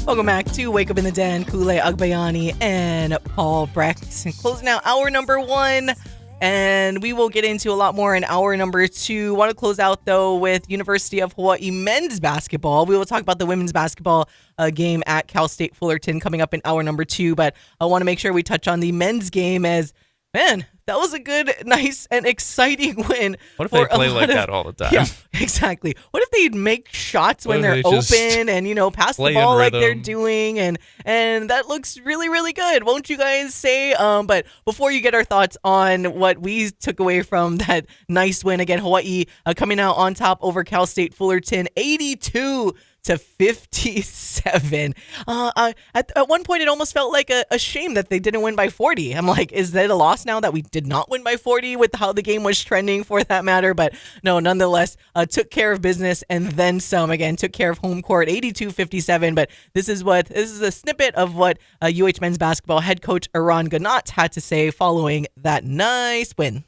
Welcome back to Wake Up in the Den. Ku'ulei Agbayani and Paul Brecht. Closing out hour number 1. And we will get into a lot more in hour number 2. Want to close out, though, with University of Hawaii men's basketball. We will talk about the women's basketball game at Cal State Fullerton coming up in hour number 2. But I want to make sure we touch on the men's game as, man, that was a good, nice, and exciting win. What if they play like that all the time? Yeah, exactly. What if they'd make shots when they're open and, pass the ball like they're doing? And that looks really, really good. Won't you guys say? But before you get our thoughts on what we took away from that nice win, again, Hawaii coming out on top over Cal State Fullerton, 82-57. At one point, it almost felt like a shame that they didn't win by 40. I'm like, is that a loss now that we did not win by 40 with how the game was trending for that matter? But no, nonetheless, took care of business and then some. Again, took care of home court, 82-57. But this is a snippet of what UH men's basketball head coach Eran Ganot had to say following that nice win.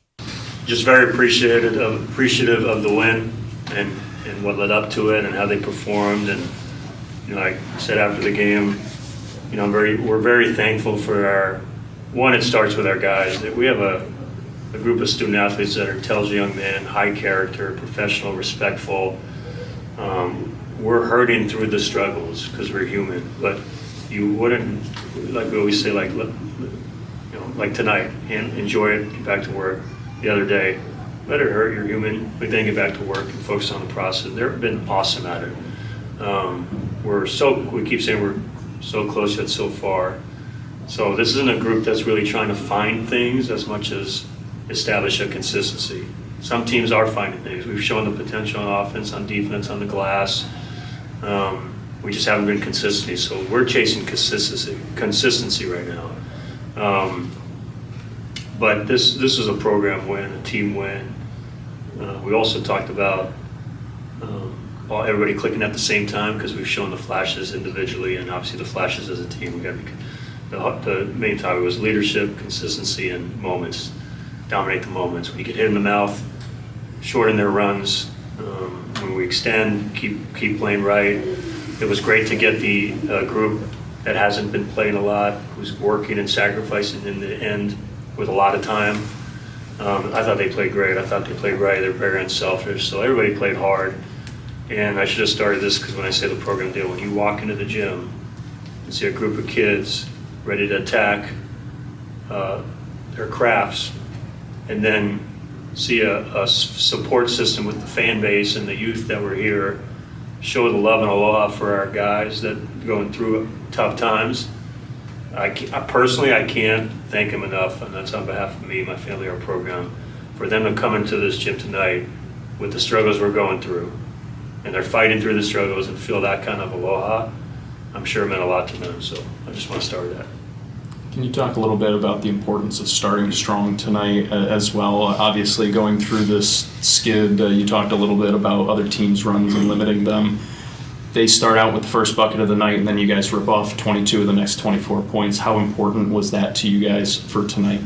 Just very appreciative of the win and what led up to it and how they performed. And I said after the game, we're very thankful for it starts with our guys. We have a group of student athletes that are intelligent young men, high character, professional, respectful. We're hurting through the struggles because we're human, but you wouldn't, like we always say, like tonight, enjoy it, get back to work. The other day, let it hurt, you're human, but then get back to work and focus on the process. They've been awesome at it. We keep saying we're so close yet so far. So this isn't a group that's really trying to find things as much as establish a consistency. Some teams are finding things. We've shown the potential on offense, on defense, on the glass. We just haven't been consistent. So we're chasing consistency right now. But this is a program win, a team win. We also talked about everybody clicking at the same time because we've shown the flashes individually and obviously the flashes as a team. We got to be The main topic was leadership, consistency, and moments. Dominate the moments. When you get hit in the mouth, shorten their runs. When we extend, keep playing right. It was great to get the group that hasn't been playing a lot, who's working and sacrificing in the end with a lot of time. I thought they played great. I thought they played right. They're very unselfish. So everybody played hard. And I should have started this because when I say the program deal, when you walk into the gym and see a group of kids ready to attack their crafts, and then see a support system with the fan base and the youth that were here, show the love and aloha for our guys that are going through tough times. I personally can't thank them enough, and that's on behalf of me, my family, our program, for them to come into this gym tonight with the struggles we're going through, and they're fighting through the struggles and feel that kind of aloha. I'm sure it meant a lot to them, so I just want to start with that. Can you talk a little bit about the importance of starting strong tonight as well? Obviously, going through this skid, you talked a little bit about other teams' runs and limiting them. They start out with the first bucket of the night, and then you guys rip off 22 of the next 24 points. How important was that to you guys for tonight?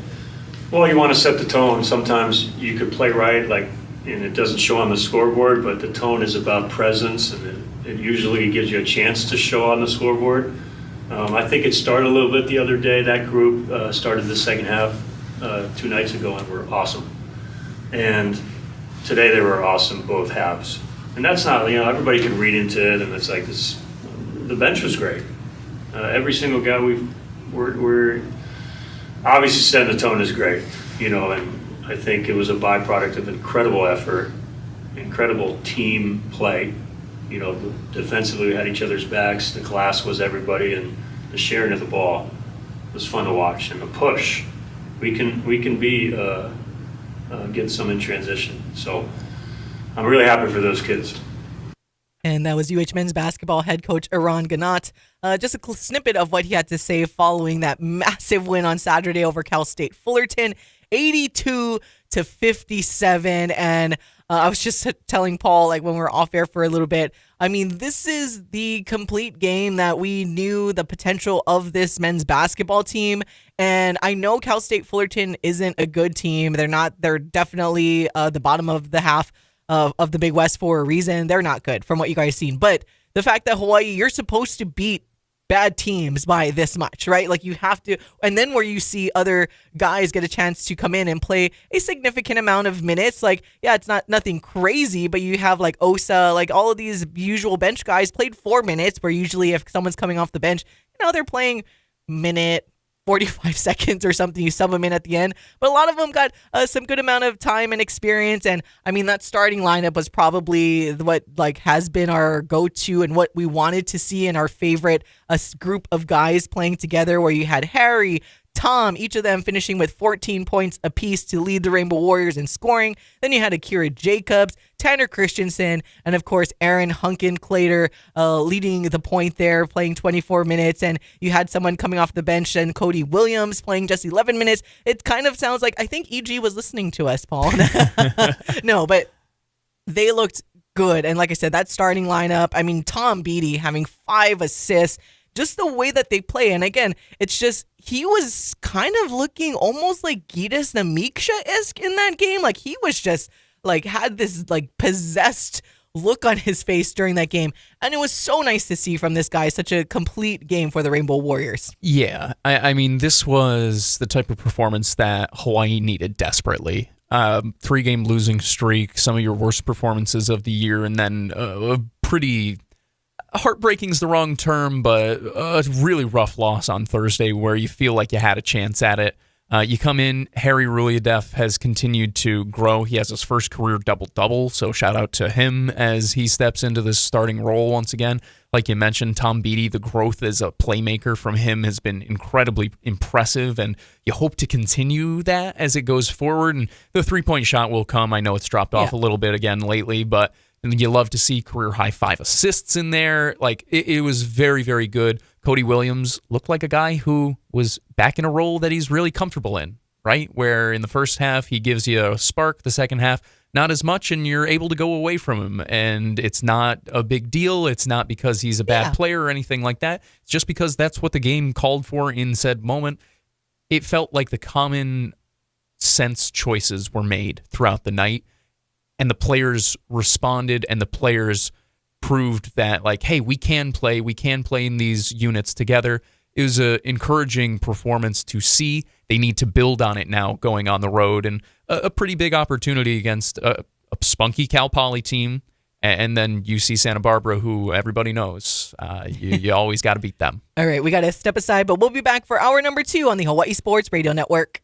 Well, you want to set the tone. Sometimes you could play right, and it doesn't show on the scoreboard, but the tone is about presence, and it usually gives you a chance to show on the scoreboard. I think it started a little bit the other day. That group started the second half 2 nights ago and were awesome. And today they were awesome both halves. And that's not, everybody can read into it, and it's like this. The bench was great. Every single guy we're obviously setting the tone is great, and I think it was a byproduct of incredible effort, incredible team play. Defensively we had each other's backs. The class was everybody, and the sharing of the ball was fun to watch. And the push, we can be get some in transition. So I'm really happy for those kids. And that was UH men's basketball head coach Eran Ganat. Just a snippet of what he had to say following that massive win on Saturday over Cal State Fullerton, 82-57. And I was just telling Paul, when we were off air for a little bit, this is the complete game that we knew the potential of this men's basketball team. And I know Cal State Fullerton isn't a good team. They're definitely the bottom of the half of the Big West for a reason. They're not good from what you guys seen. But the fact that Hawaii, you're supposed to beat bad teams by this much, right? You have to, and then where you see other guys get a chance to come in and play a significant amount of minutes, it's not nothing crazy, but you have Osa, all of these usual bench guys played 4 minutes, where usually if someone's coming off the bench, they're playing minute 45 seconds or something, you sub them in at the end. But a lot of them got some good amount of time and experience. And that starting lineup was probably what has been our go-to and what we wanted to see in our favorite group of guys playing together, where you had Harry, Tom, each of them finishing with 14 points apiece to lead the Rainbow Warriors in scoring. Then you had Akira Jacobs, Tanner Christensen, and of course Aaron Hunkin-Clater leading the point there, playing 24 minutes. And you had someone coming off the bench, and Cody Williams playing just 11 minutes. It kind of sounds like, I think EG was listening to us, Paul. No, but they looked good. And like I said, that starting lineup, Tom Beatty having 5 assists, just the way that they play. And again, it's just, he was kind of looking almost like Gitas Namiksha-esque in that game. He was just had this possessed look on his face during that game. And it was so nice to see from this guy, such a complete game for the Rainbow Warriors. Yeah, this was the type of performance that Hawaii needed desperately. 3-game losing streak, some of your worst performances of the year, and then a pretty... heartbreaking is the wrong term, but a really rough loss on Thursday where you feel like you had a chance at it. You come in, Harry Ruliadef has continued to grow. He has his first career double-double, so shout out to him as he steps into this starting role once again. Like you mentioned, Tom Beatty, the growth as a playmaker from him has been incredibly impressive, and you hope to continue that as it goes forward. And the three-point shot will come. I know it's dropped off a little bit again lately, but you love to see career-high 5 assists in there. It was very, very good. Cody Williams looked like a guy who was back in a role that he's really comfortable in, right? Where in the first half, he gives you a spark. The second half, not as much, and you're able to go away from him. And it's not a big deal. It's not because he's a bad player or anything like that. It's just because that's what the game called for in said moment. It felt like the common sense choices were made throughout the night, and the players responded, and the players proved that, like, hey, we can play in these units together. It was an encouraging performance to see. They need to build on it now going on the road, and a pretty big opportunity against a spunky Cal Poly team, and then UC Santa Barbara, who everybody knows. You always got to beat them. All right, we got to step aside, but we'll be back for hour number 2 on the Hawaii Sports Radio Network.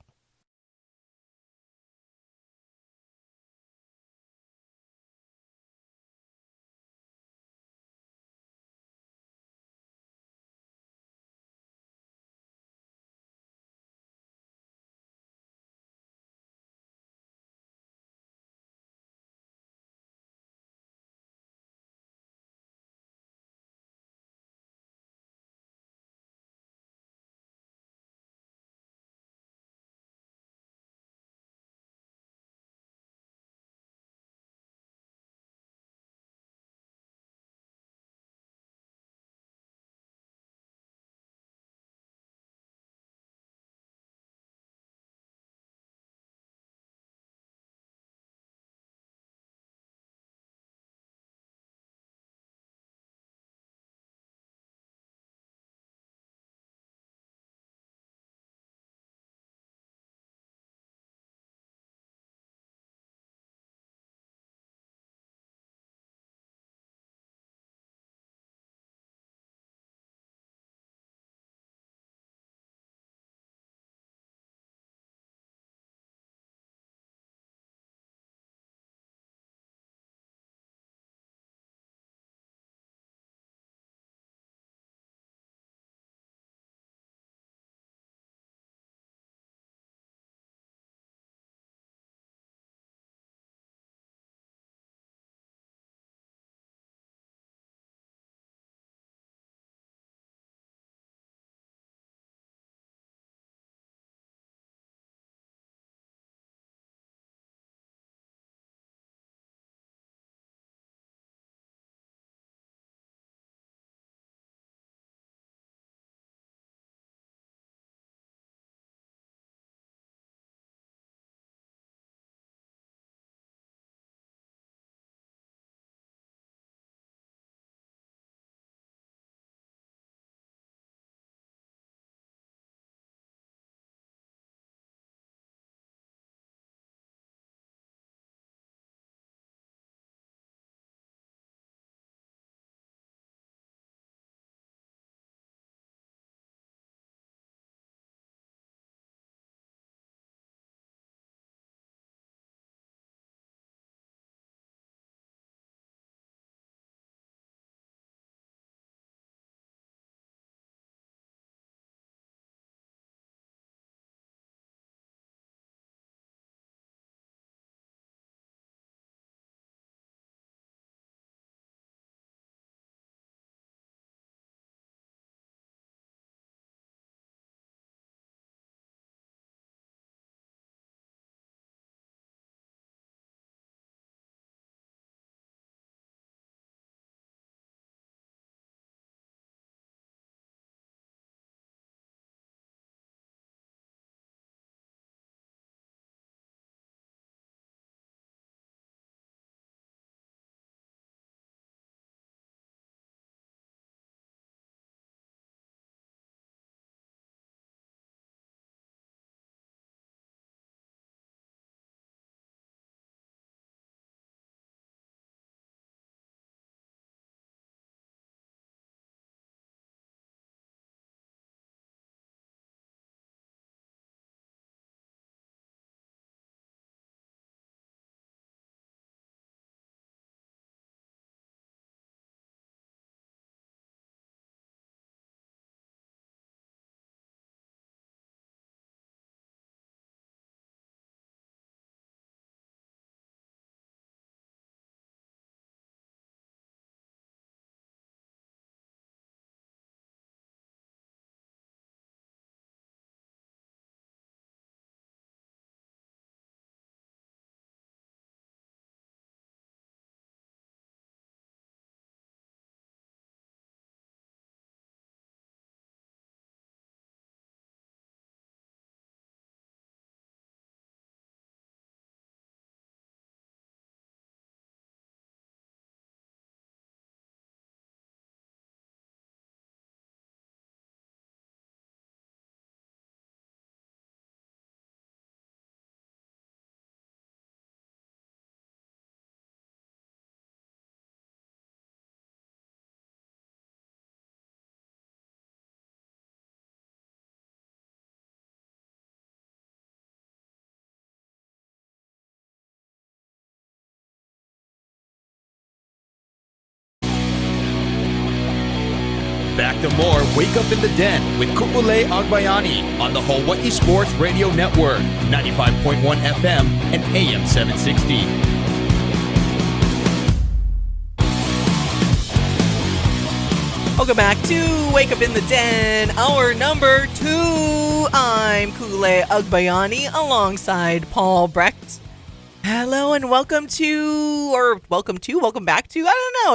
Back to more Wake Up in the Den with Ku'ulei Agbayani on the Hawai'i Sports Radio Network, 95.1 FM and AM 760. Welcome back to Wake Up in the Den, hour number 2. I'm Ku'ulei Agbayani alongside Paul Brecht. Hello and welcome back to,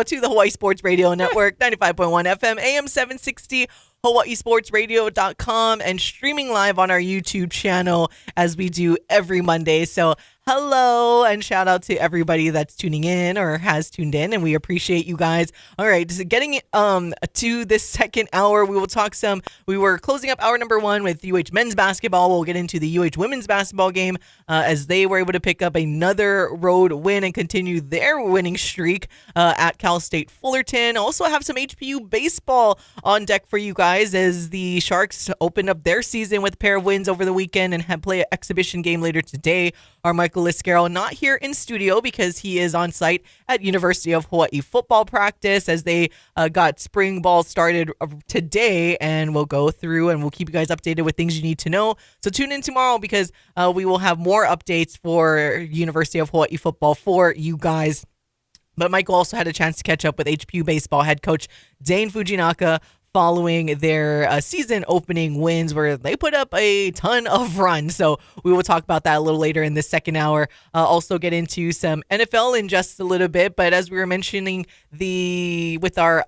to the Hawaii Sports Radio Network, 95.1 FM, AM 760, hawaiisportsradio.com, and streaming live on our YouTube channel as we do every Monday. So hello and shout out to everybody that's tuning in or has tuned in, and we appreciate you guys. All right, so getting to this second hour, we were closing up hour number 1 with UH men's basketball. We'll get into the UH women's basketball game as they were able to pick up another road win and continue their winning streak at Cal State Fullerton. Also have some HPU baseball on deck for you guys as the Sharks open up their season with a pair of wins over the weekend and play an exhibition game later today. Our Michael Lasquero not here in studio because he is on site at University of Hawaii football practice as they got spring ball started today, and we'll go through and we'll keep you guys updated with things you need to know. So tune in tomorrow because we will have more updates for University of Hawaii football for you guys. But Michael also had a chance to catch up with HPU baseball head coach Dane Fujinaka following their season opening wins where they put up a ton of runs. So we will talk about that a little later in the second hour. Also get into some NFL in just a little bit. But as we were mentioning with our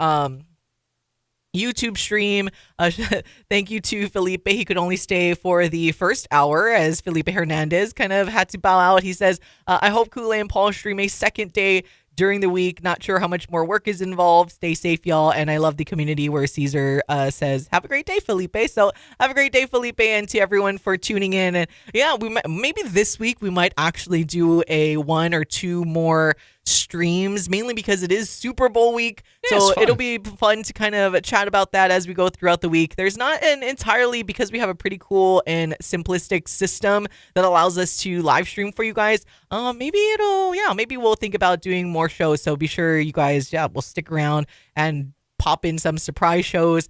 YouTube stream, thank you to Felipe. He could only stay for the first hour as Felipe Hernandez kind of had to bow out. He says, I hope Ku'ulei and Paul stream a second day during the week. Not sure how much more work is involved. Stay safe, y'all. And I love the community where Caesar says, have a great day, Felipe. So have a great day, Felipe, and to everyone for tuning in. And yeah, maybe this week we might actually do a 1 or 2 more streams, mainly because it is Super Bowl week. Yeah, so it'll be fun to kind of chat about that as we go throughout the week. There's not an entirely, because we have a pretty cool and simplistic system that allows us to live stream for you guys. Maybe we'll think about doing more shows. So be sure you guys, will stick around and pop in some surprise shows.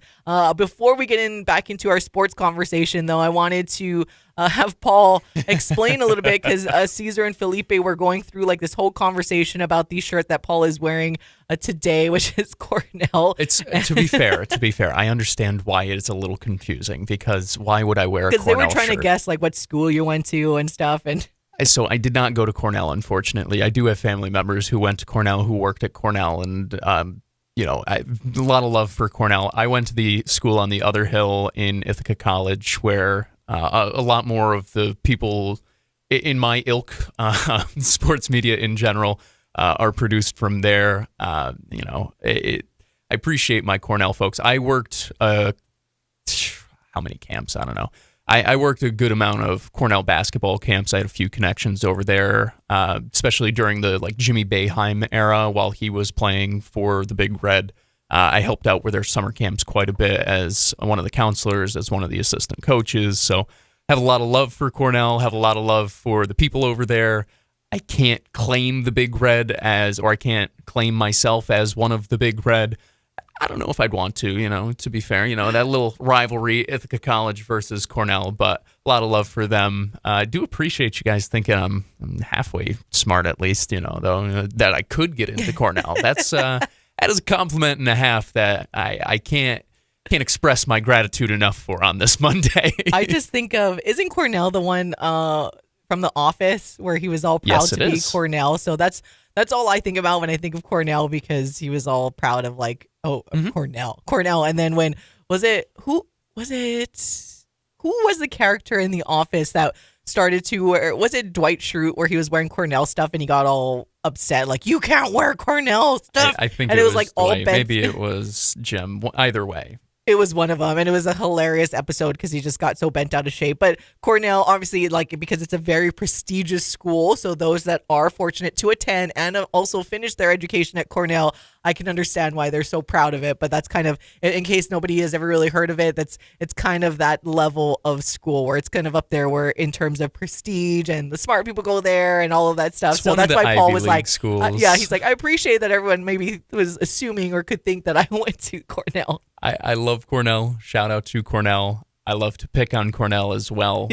Before we get back into our sports conversation, though, I wanted to have Paul explain a little bit because Caesar and Felipe were going through like this whole conversation about the shirt that Paul is wearing today, which is Cornell. It's to be fair, I understand why it's a little confusing because why would I wear a Cornell shirt? Because they were trying to guess like what school you went to and stuff. And so I did not go to Cornell, unfortunately. I do have family members who went to Cornell, who worked at Cornell, and a lot of love for Cornell. I went to the school on the other hill in Ithaca College where a lot more of the people in my ilk, sports media in general, are produced from there. I appreciate my Cornell folks. I worked, how many camps? I don't know. I worked a good amount of Cornell basketball camps. I had a few connections over there, especially during the Jimmy Boeheim era while he was playing for the Big Red. I helped out with their summer camps quite a bit as one of the counselors, as one of the assistant coaches. So have a lot of love for Cornell, have a lot of love for the people over there. I can't claim the Big Red I can't claim myself as one of the Big Red. I don't know if I'd want to be fair, that little rivalry, Ithaca College versus Cornell, but a lot of love for them. I do appreciate you guys thinking I'm halfway smart at least, though, that I could get into Cornell. That is a compliment and a half that I can't express my gratitude enough for on this Monday. I just think of, isn't Cornell the one from The Office where he was all proud to be Cornell? So that's all I think about when I think of Cornell because he was all proud of Cornell. And then who was the character in The Office that started to wear, was it Dwight Schrute where he was wearing Cornell stuff and he got all upset, like, you can't wear Cornell stuff. I think and it was like Dwight. all bent. Maybe it was Jim. Either way. It was one of them, and it was a hilarious episode because he just got so bent out of shape. But Cornell, obviously, because it's a very prestigious school, so those that are fortunate to attend and also finish their education at Cornell, I can understand why they're so proud of it. But that's kind of, in case nobody has ever really heard of it, it's kind of that level of school where it's kind of up there where in terms of prestige and the smart people go there and all of that stuff. It's So one of that's the why Paul Ivy was League like, schools. yeah, he's like, I appreciate that everyone maybe was assuming or could think that I went to Cornell. I love Cornell. Shout out to Cornell. I love to pick on Cornell as well.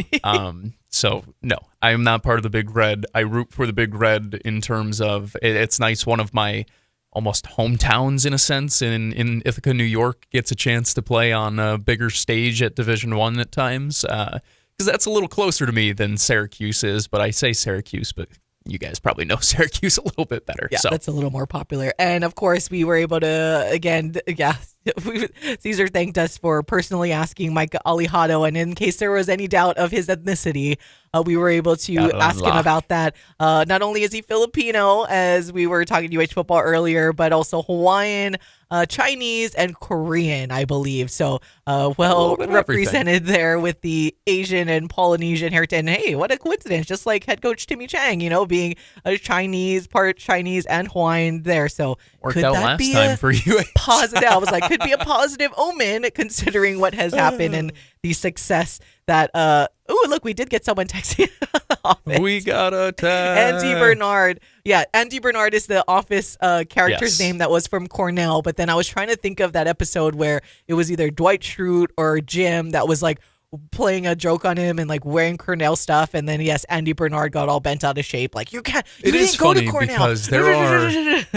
So, no, I am not part of the Big Red. I root for the Big Red in terms of it's nice. One of my almost hometowns, in a sense, in Ithaca, New York, gets a chance to play on a bigger stage at Division I at times because that's a little closer to me than Syracuse is. But I say Syracuse, but you guys probably know Syracuse a little bit better. Yeah, so. that's a little more popular. And of course, we were able to, again, Caesar thanked us for personally asking Mike Alejado. And in case there was any doubt of his ethnicity, we were able to ask him about that. Not only is he Filipino, as we were talking UH football earlier, but also Hawaiian, Chinese, and Korean, I believe. So well represented there with the Asian and Polynesian heritage. And hey, what a coincidence. Just like head coach Timmy Chang, being a Chinese, part Chinese and Hawaiian there. So worked could out that last be time for you. Positive. I was like, could be a positive omen considering what has happened and the success that look, we did get someone texting the office. We got a text. Andy Bernard. Yeah, Andy Bernard is the office character's Yes. name that was from Cornell, but then I was trying to think of that episode where it was either Dwight Schrute or Jim that was like playing a joke on him and like wearing Cornell stuff, and then yes, Andy Bernard got all bent out of shape. Like you It is didn't go to funny Cornell. because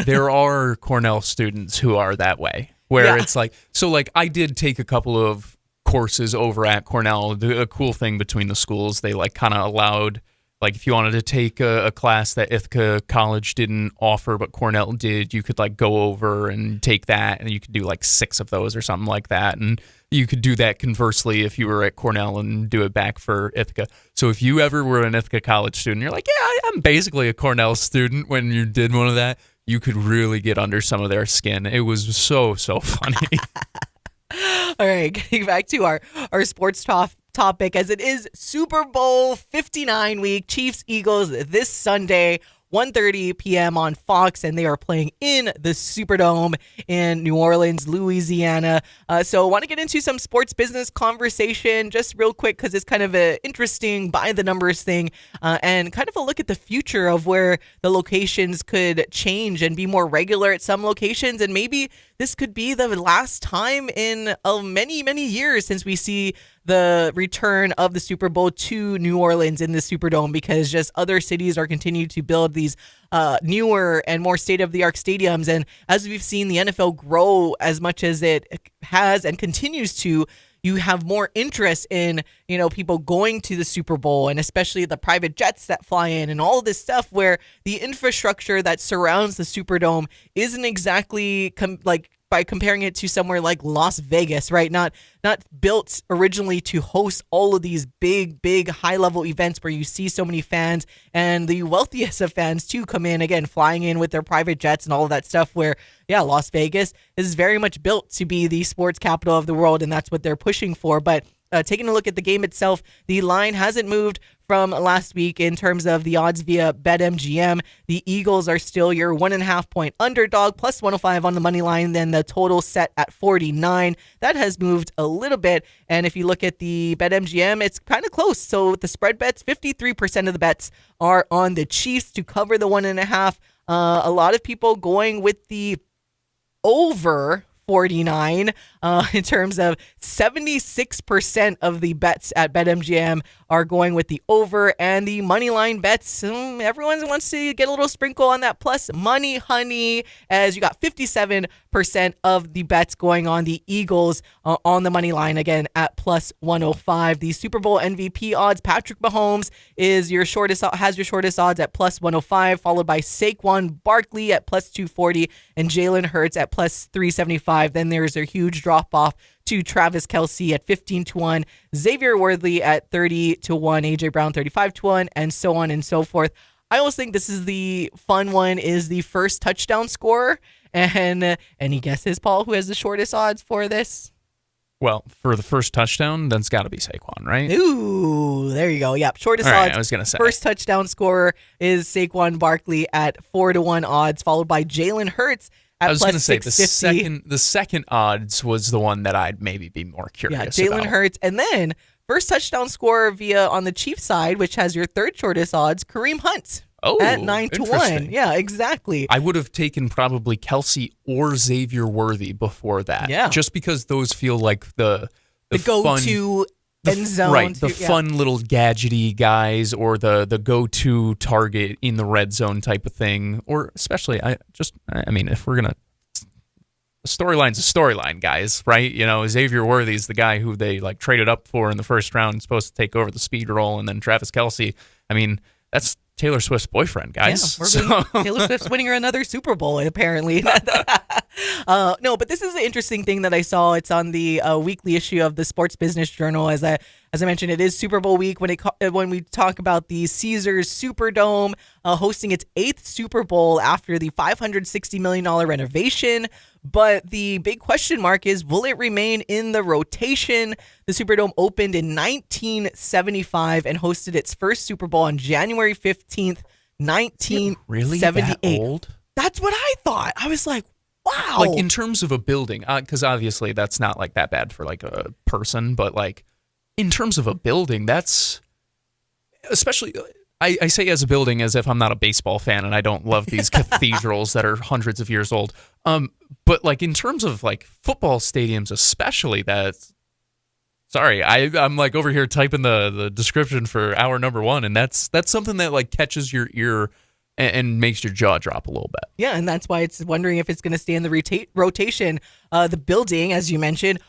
there are Cornell students who are that way, where Yeah. it's like, so like I did take a couple of courses over at Cornell. A cool thing between the schools, they like kind of allowed, like if you wanted to take a class that Ithaca College didn't offer but Cornell did, you could like go over and take that, and you could do like 6 of those or something like that. And you could do that conversely if you were at Cornell and do it back for Ithaca. So if you ever were an Ithaca College student, you're like, yeah, I'm basically a Cornell student, when you did one of that, you could really get under some of their skin. It was so funny. All right, getting back to our sports topic, as it is Super Bowl 59 week, Chiefs Eagles this Sunday, 1:30 p.m. on Fox, and they are playing in the Superdome in New Orleans, Louisiana. So I want to get into some sports business conversation just real quick because it's kind of an interesting by-the-numbers thing and kind of a look at the future of where the locations could change and be more regular at some locations, and maybe this could be the last time in many, many years since we see the return of the Super Bowl to New Orleans in the Superdome, because just other cities are continuing to build these newer and more state-of-the-art stadiums. And as we've seen the NFL grow as much as it has and continues to, you have more interest in, people going to the Super Bowl, and especially the private jets that fly in and all of this stuff, where the infrastructure that surrounds the Superdome isn't exactly by comparing it to somewhere like Las Vegas, right? Not built originally to host all of these big high-level events where you see so many fans, and the wealthiest of fans too come in, again, flying in with their private jets and all of that stuff, where, yeah, Las Vegas is very much built to be the sports capital of the world, and that's what they're pushing for. But taking a look at the game itself, the line hasn't moved from last week in terms of the odds via BetMGM. The Eagles are still your 1.5 point underdog, plus 105 on the money line. Then the total set at 49. That has moved a little bit. And if you look at the BetMGM, it's kind of close. So with the spread bets, 53% of the bets are on the Chiefs to cover the 1.5. A lot of people going with the over 49 in terms of 76% of the bets at BetMGM are going with the over, and the money line bets, everyone wants to get a little sprinkle on that plus money, honey, as you got 57% of the bets going on the Eagles on the money line, again at plus 105. The Super Bowl MVP odds, Patrick Mahomes has your shortest odds at plus 105, followed by Saquon Barkley at plus 240 and Jalen Hurts at plus 375. Then there's a huge drop off to Travis Kelce at 15-1, Xavier Worthy at 30-1, AJ Brown 35-1, and so on and so forth. I always think this is the fun one, is the first touchdown scorer. And any guesses, Paul, who has the shortest odds for this? Well, for the first touchdown, that's got to be Saquon, right? Ooh, there you go. Yep, shortest All right, odds. I was going to say. First touchdown scorer is Saquon Barkley at 4-1 odds, followed by Jalen Hurts at I was plus going to say 650. the second odds was the one that I'd maybe be more curious Yeah, about. Jalen Hurts. And then first touchdown scorer via on the Chiefs side, which has your third shortest odds, Kareem Hunt. Oh, at 9-1. interesting. Yeah, exactly. I would have taken probably Kelsey or Xavier Worthy before that. Yeah. Just because those feel like the go-to end zone. Right, the fun little gadgety guys or the go-to target in the red zone type of thing. Or especially, I mean, if we're going to, the storyline's a storyline, guys, right? You know, Xavier Worthy's the guy who they like traded up for in the first round, supposed to take over the speed role, and then Travis Kelce. I mean, that's Taylor Swift's boyfriend, guys. Taylor Swift's winning her another Super Bowl, apparently. No, but this is an interesting thing that I saw. It's on the weekly issue of the Sports Business Journal. As I mentioned, it is Super Bowl week when we talk about the Caesars Superdome hosting its 8th Super Bowl after the $560 million renovation. But the big question mark is, will it remain in the rotation? The Superdome opened in 1975 and hosted its first Super Bowl on January 15th, 1978. Really that old? That's what I thought. I was like, wow. Like in terms of a building, because obviously that's not like that bad for like a person, but like in terms of a building, that's especially. I say as a building as if I'm not a baseball fan and I don't love these cathedrals that are hundreds of years old. But like in terms of like football stadiums, especially, that's sorry, I'm like over here typing the description for hour number 1, and that's something that like catches your ear and makes your jaw drop a little bit. Yeah, and that's why it's wondering if it's going to stay in the rotation. The building, as you mentioned,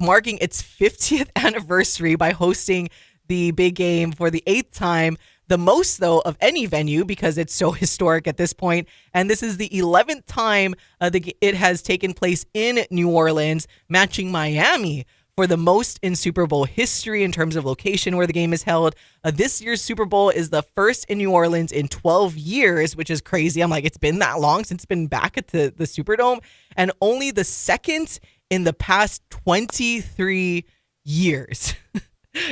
marking its 50th anniversary by hosting the big game for the 8th time. The most, though, of any venue because it's so historic at this point. And this is the 11th time it has taken place in New Orleans, matching Miami for the most in Super Bowl history in terms of location where the game is held. This year's Super Bowl is the first in New Orleans in 12 years, which is crazy. I'm like, it's been that long since it's been back at the Superdome, and only the second in the past 23 years.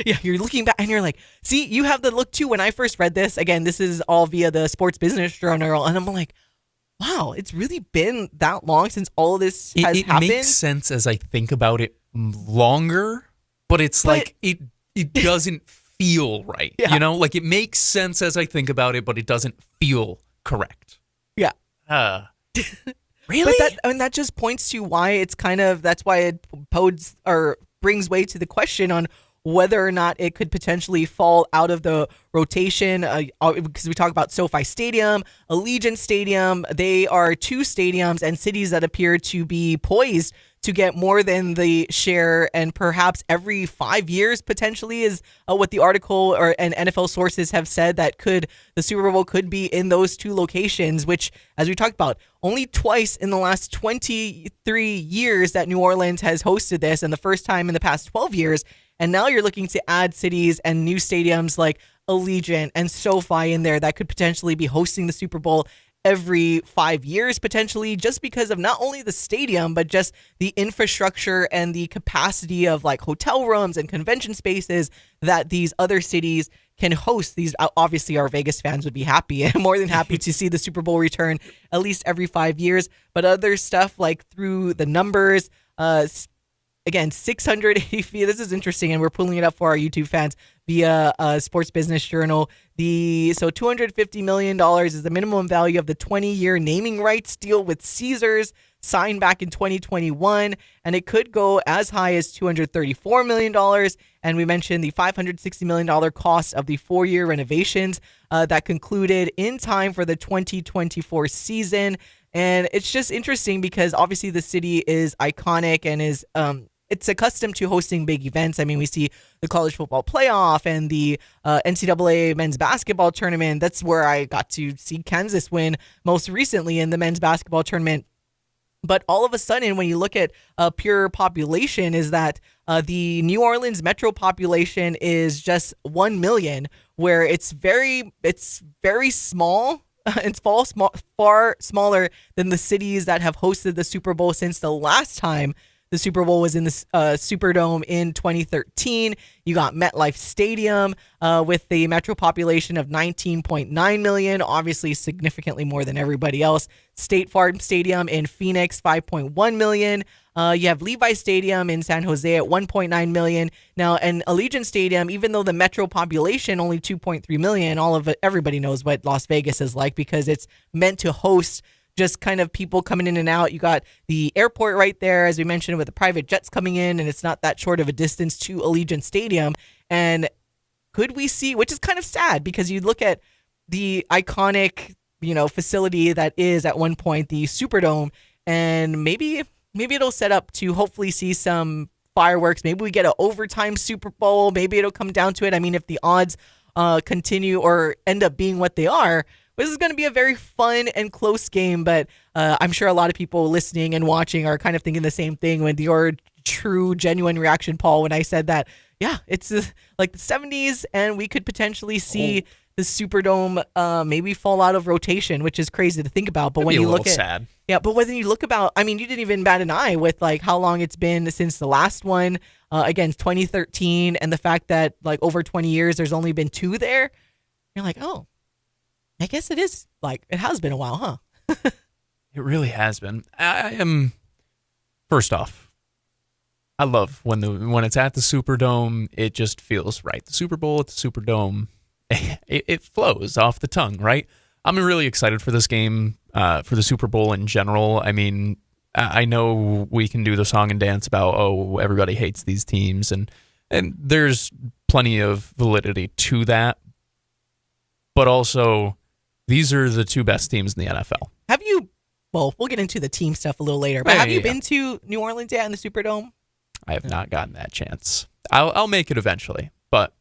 Yeah, you're looking back and you're like, see, you have the look too. When I first read this, again, this is all via the Sports Business Journal, and I'm like, wow, it's really been that long since all of this has happened. It makes sense as I think about it longer, but it's like it doesn't feel right. Yeah. You know, like it makes sense as I think about it, but it doesn't feel correct. Yeah. Really? But that just points to why it's that's why it brings way to the question on whether or not it could potentially fall out of the rotation, because we talk about SoFi Stadium, Allegiant Stadium. They are two stadiums and cities that appear to be poised to get more than the share, and perhaps every 5 years potentially is what the article and NFL sources have said that the Super Bowl could be in those two locations, which, as we talked about, only twice in the last 23 years that New Orleans has hosted this, and the first time in the past 12 years. And now you're looking to add cities and new stadiums like Allegiant and SoFi in there that could potentially be hosting the Super Bowl every 5 years, potentially, just because of not only the stadium, but just the infrastructure and the capacity of like hotel rooms and convention spaces that these other cities can host. These, obviously, our Vegas fans would be happy and more than happy to see the Super Bowl return at least every 5 years. But other stuff like through the numbers, again, 680 feet. This is interesting, and we're pulling it up for our YouTube fans via Sports Business Journal. So $250 million is the minimum value of the 20-year naming rights deal with Caesars, signed back in 2021, and it could go as high as $234 million. And we mentioned the $560 million cost of the 4-year renovations that concluded in time for the 2024 season. And it's just interesting because obviously the city is iconic and is it's accustomed to hosting big events. I mean, we see the college football playoff and the NCAA men's basketball tournament. That's where I got to see Kansas win most recently in the men's basketball tournament. But all of a sudden, when you look at pure population, is that the New Orleans metro population is just 1 million, where it's very small. It's far smaller than the cities that have hosted the Super Bowl since the last time the Super Bowl was in the Superdome in 2013. You got MetLife Stadium with the metro population of 19.9 million, obviously significantly more than everybody else. State Farm Stadium in Phoenix, 5.1 million. You have Levi Stadium in San Jose at 1.9 million. Now, and Allegiant Stadium, even though the metro population only 2.3 million, everybody knows what Las Vegas is like because it's meant to host just kind of people coming in and out. You got the airport right there, as we mentioned, with the private jets coming in, and it's not that short of a distance to Allegiant Stadium. And could we see, which is kind of sad because you look at the iconic, facility that is at one point the Superdome, and maybe it'll set up to hopefully see some fireworks. Maybe we get an overtime Super Bowl. Maybe it'll come down to it. I mean, if the odds continue or end up being what they are, this is going to be a very fun and close game, but I'm sure a lot of people listening and watching are kind of thinking the same thing when your true, genuine reaction, Paul, when I said that, yeah, it's like the 70s, and we could potentially see the Superdome maybe fall out of rotation, which is crazy to think about. But when you look at, sad. Yeah, but when you look about, I mean, you didn't even bat an eye with like how long it's been since the last one, again, 2013, and the fact that like over 20 years, there's only been 2 there. You're like, oh, I guess it is like, it has been a while, huh? It really has been. I am, first off, I love when it's at the Superdome, it just feels right. The Super Bowl at the Superdome, it flows off the tongue, right? I'm really excited for this game, for the Super Bowl in general. I mean, I know we can do the song and dance about, everybody hates these teams, and there's plenty of validity to that. But also, these are the 2 best teams in the NFL. Have you, well, we'll get into the team stuff a little later, but have you been to New Orleans yet in the Superdome? I have not gotten that chance. I'll make it eventually, but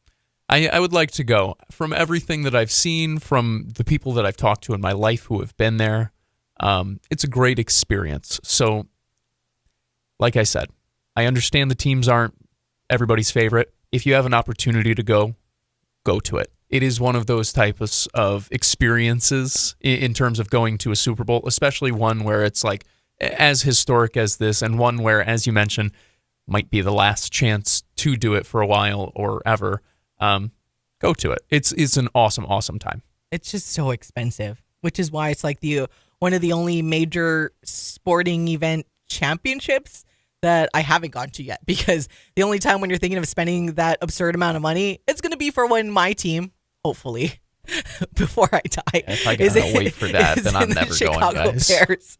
I would like to go. From everything that I've seen, from the people that I've talked to in my life who have been there, it's a great experience. So, like I said, I understand the teams aren't everybody's favorite. If you have an opportunity to go to it. It is one of those types of experiences in terms of going to a Super Bowl, especially one where it's like as historic as this, and one where, as you mentioned, might be the last chance to do it for a while or ever. Go to it. It's an awesome time. It's just so expensive, which is why it's like one of the only major sporting event championships that I haven't gone to yet, because the only time when you're thinking of spending that absurd amount of money, it's going to be for when my team, hopefully, before I die. If I gotta wait for that, then I'm never going, guys. Bears.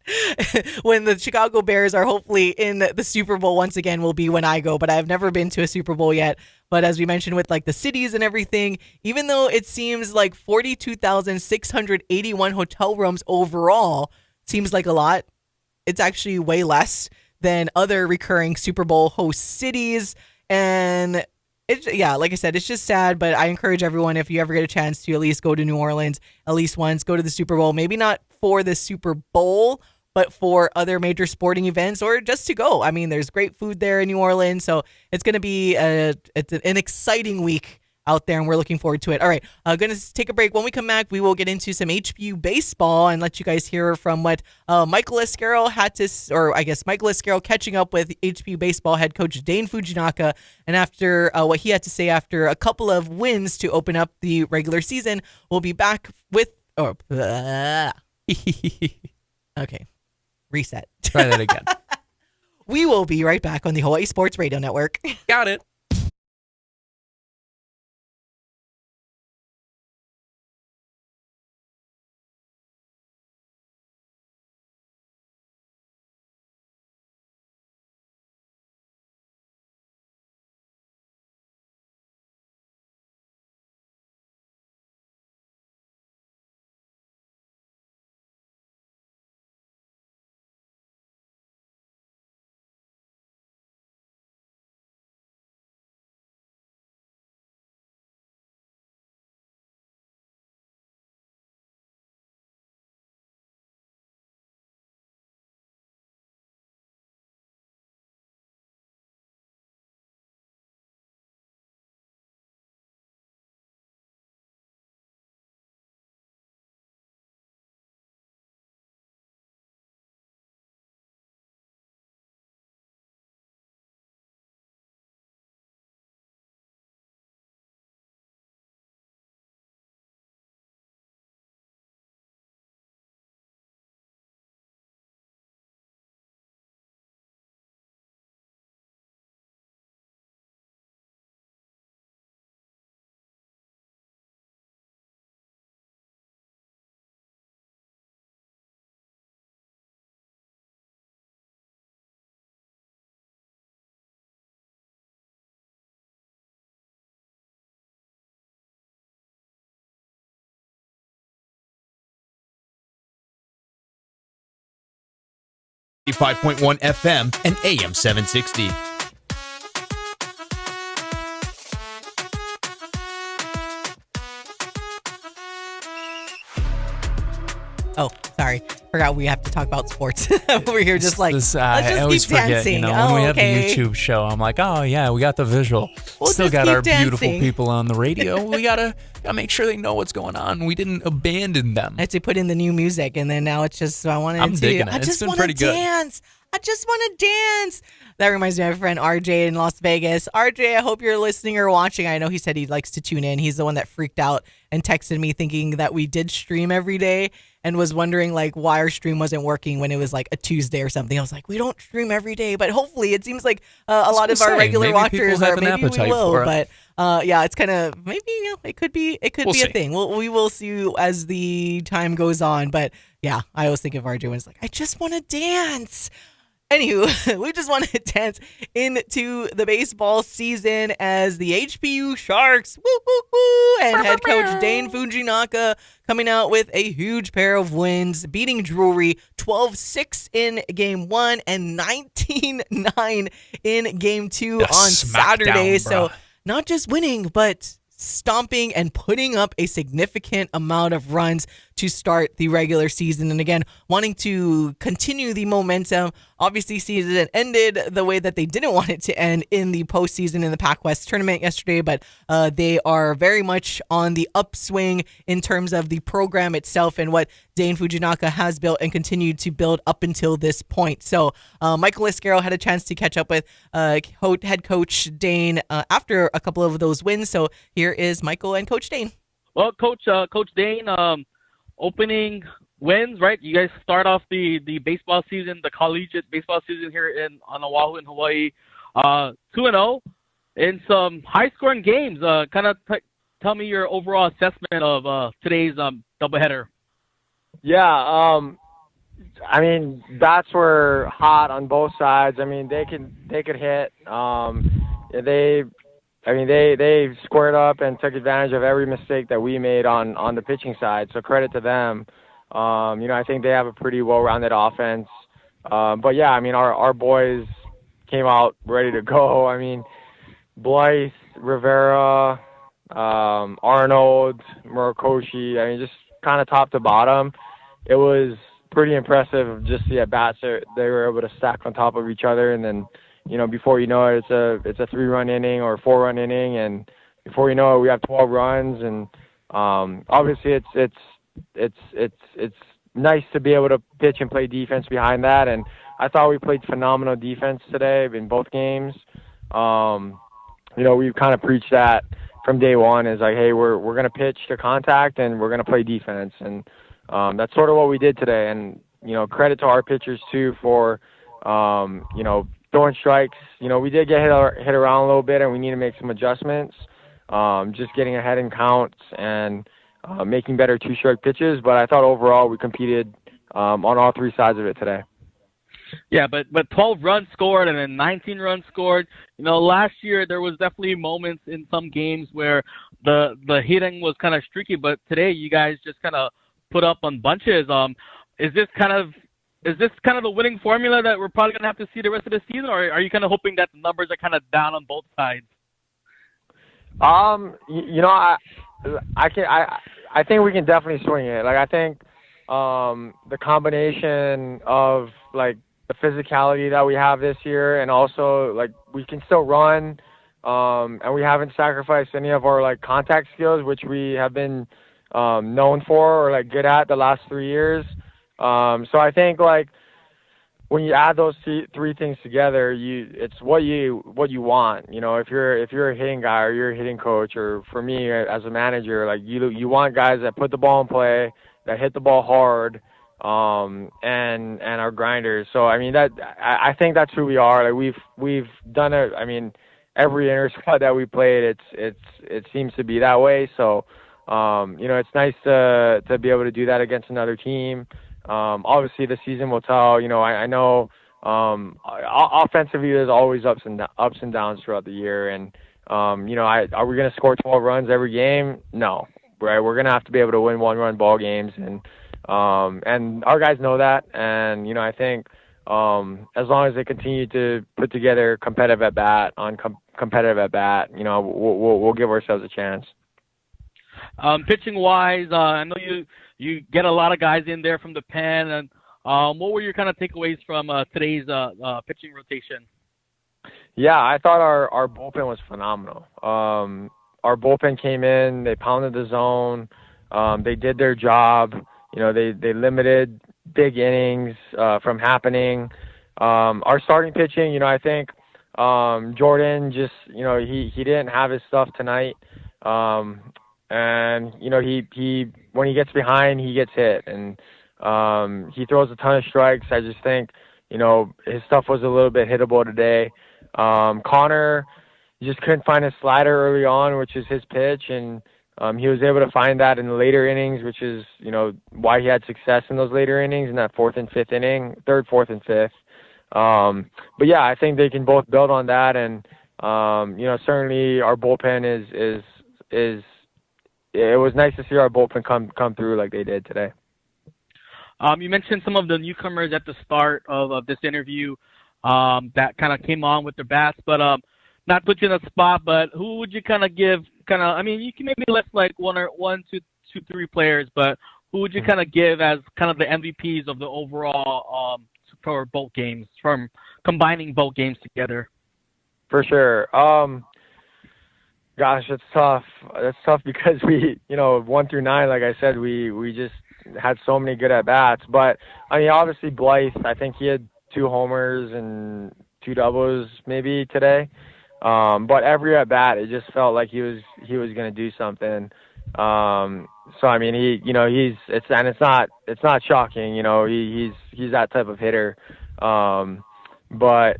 When the Chicago Bears are hopefully in the Super Bowl once again will be when I go, but I've never been to a Super Bowl yet. But as we mentioned with like the cities and everything, even though it seems like 42,681 hotel rooms overall seems like a lot, it's actually way less than other recurring Super Bowl host cities. And like I said, it's just sad, but I encourage everyone, if you ever get a chance to at least go to New Orleans, at least once, go to the Super Bowl, maybe not for the Super Bowl, but for other major sporting events, or just to go. I mean, there's great food there in New Orleans, so it's going to be an exciting week out there, and we're looking forward to it. All right, going to take a break. When we come back, we will get into some HBU baseball and let you guys hear from what Michael Lasquero Michael Lasquero catching up with HBU baseball head coach Dane Fujinaka, and after what he had to say after a couple of wins to open up the regular season. We'll be back with okay, reset. Try that again. We will be right back on the Hawaii Sports Radio Network. Got it. 95.1 FM and AM 760. Oh, sorry. Forgot we have to talk about sports. We're here just like, let's I just always keep forget, dancing. when we have okay. the YouTube show, I'm like, oh yeah, we got the visual. We'll Still just got keep our beautiful dancing. people on the radio. We gotta make sure they know what's going on. We didn't abandon them. I had to put in the new music, and then now it's just, I'm digging it. I It's just been want to pretty good. dance. I just want to dance. That reminds me of my friend RJ in Las Vegas. RJ, I hope you're listening or watching. I know he said he likes to tune in. He's the one that freaked out and texted me thinking that we did stream every day and was wondering like why our stream wasn't working when it was like a Tuesday or something. I was like, we don't stream every day, but hopefully it seems like a lot of our regular maybe watchers people have are. an Maybe we appetite will, for it. but yeah, it's kind of maybe it could be We'll be see. a thing. We will see as the time goes on, but yeah, I always think of RJ when it's like I just want to dance. Anywho, we just want to dance into the baseball season as the HPU Sharks, woo, woo, woo, and head coach Dane Fujinaka coming out with a huge pair of wins, beating Drury 12-6 in Game 1 and 19-9 in Game 2 The on Saturday. smackdown, So bruh. not just winning, but stomping and putting up a significant amount of runs to start the regular season. And again, wanting to continue the momentum. Obviously, season ended the way that they didn't want it to end in the postseason in the Pac West tournament yesterday, but they are very much on the upswing in terms of the program itself and what Dane Fujinaka has built and continued to build up until this point. So Michael Lasquero had a chance to catch up with head coach Dane after a couple of those wins. So here is Michael and Coach Dane. Well, Coach Dane, opening wins, right? You guys start off the baseball season, the collegiate baseball season here on Oahu in Hawaii, 2-0 in some high-scoring games. Kind of tell me your overall assessment of today's doubleheader. Yeah, I mean, bats were hot on both sides. I mean, they could hit. They squared up and took advantage of every mistake that we made on the pitching side. So credit to them. I think they have a pretty well-rounded offense. But yeah, I mean, our boys came out ready to go. I mean, Blythe, Rivera, Arnold, Murakoshi. I mean, just kind of top to bottom. It was pretty impressive just the at-bats they were able to stack on top of each other, and then before you know it, it's a 3-run inning or a 4-run inning, and before you know it, we have 12 runs, and obviously it's nice to be able to pitch and play defense behind that, and I thought we played phenomenal defense today in both games. We've kind of preached that from day one, is like, hey, we're going to pitch to contact and we're going to play defense, and that's sort of what we did today, and credit to our pitchers too for throwing strikes. We did get hit around a little bit, and we need to make some adjustments. Just getting ahead in counts and making better two-strike pitches. But I thought overall we competed on all three sides of it today. Yeah, but 12 runs scored and then 19 runs scored. Last year there was definitely moments in some games where the hitting was kind of streaky, but today you guys just kind of put up on bunches. Is this kind of the winning formula that we're probably going to have to see the rest of the season, or are you kind of hoping that the numbers are kind of down on both sides? I think we can definitely swing it. Like, I think the combination of like the physicality that we have this year, and also like we can still run, and we haven't sacrificed any of our like contact skills, which we have been known for or like good at the last 3 years. So I think like when you add those three things together, it's what you want. If you're a hitting guy or you're a hitting coach, or for me as a manager, like you want guys that put the ball in play, that hit the ball hard, and are grinders. So I mean I think that's who we are. Like we've done it. I mean, every inter squad that we played, it seems to be that way. So it's nice to be able to do that against another team. Obviously the season will tell. I know offensively there's always ups and downs throughout the year, and are we going to score 12 runs every game? No, right? We're going to have to be able to win 1-run ball games, and our guys know that, and I think as long as they continue to put together competitive at bat, we'll give ourselves a chance. Pitching wise, I know you get a lot of guys in there from the pen, and what were your kind of takeaways from today's pitching rotation? Yeah, I thought our bullpen was phenomenal. Our bullpen came in, they pounded the zone, they did their job. They limited big innings from happening. Our starting pitching, I think Jordan just, he didn't have his stuff tonight. And he when he gets behind, he gets hit, and he throws a ton of strikes. I just think, his stuff was a little bit hittable today. Connor just couldn't find his slider early on, which is his pitch, and he was able to find that in the later innings, which is, why he had success in those later innings in that third, fourth, and fifth. But yeah, I think they can both build on that, and certainly our bullpen is it was nice to see our bullpen come through like they did today. You mentioned some of the newcomers at the start of this interview that kind of came on with their bats, but not put you in a spot, but who would you kind of give you can maybe list like one, two, three players, but who would you kind of give as kind of the MVPs of the overall for both games, from combining both games together? For sure. Gosh, it's tough. It's tough because we, 1 through 9, like I said, we just had so many good at bats. But obviously Blythe, I think he had 2 homers and 2 doubles maybe today. But every at bat, it just felt like he was going to do something. So it's not shocking. He's that type of hitter. But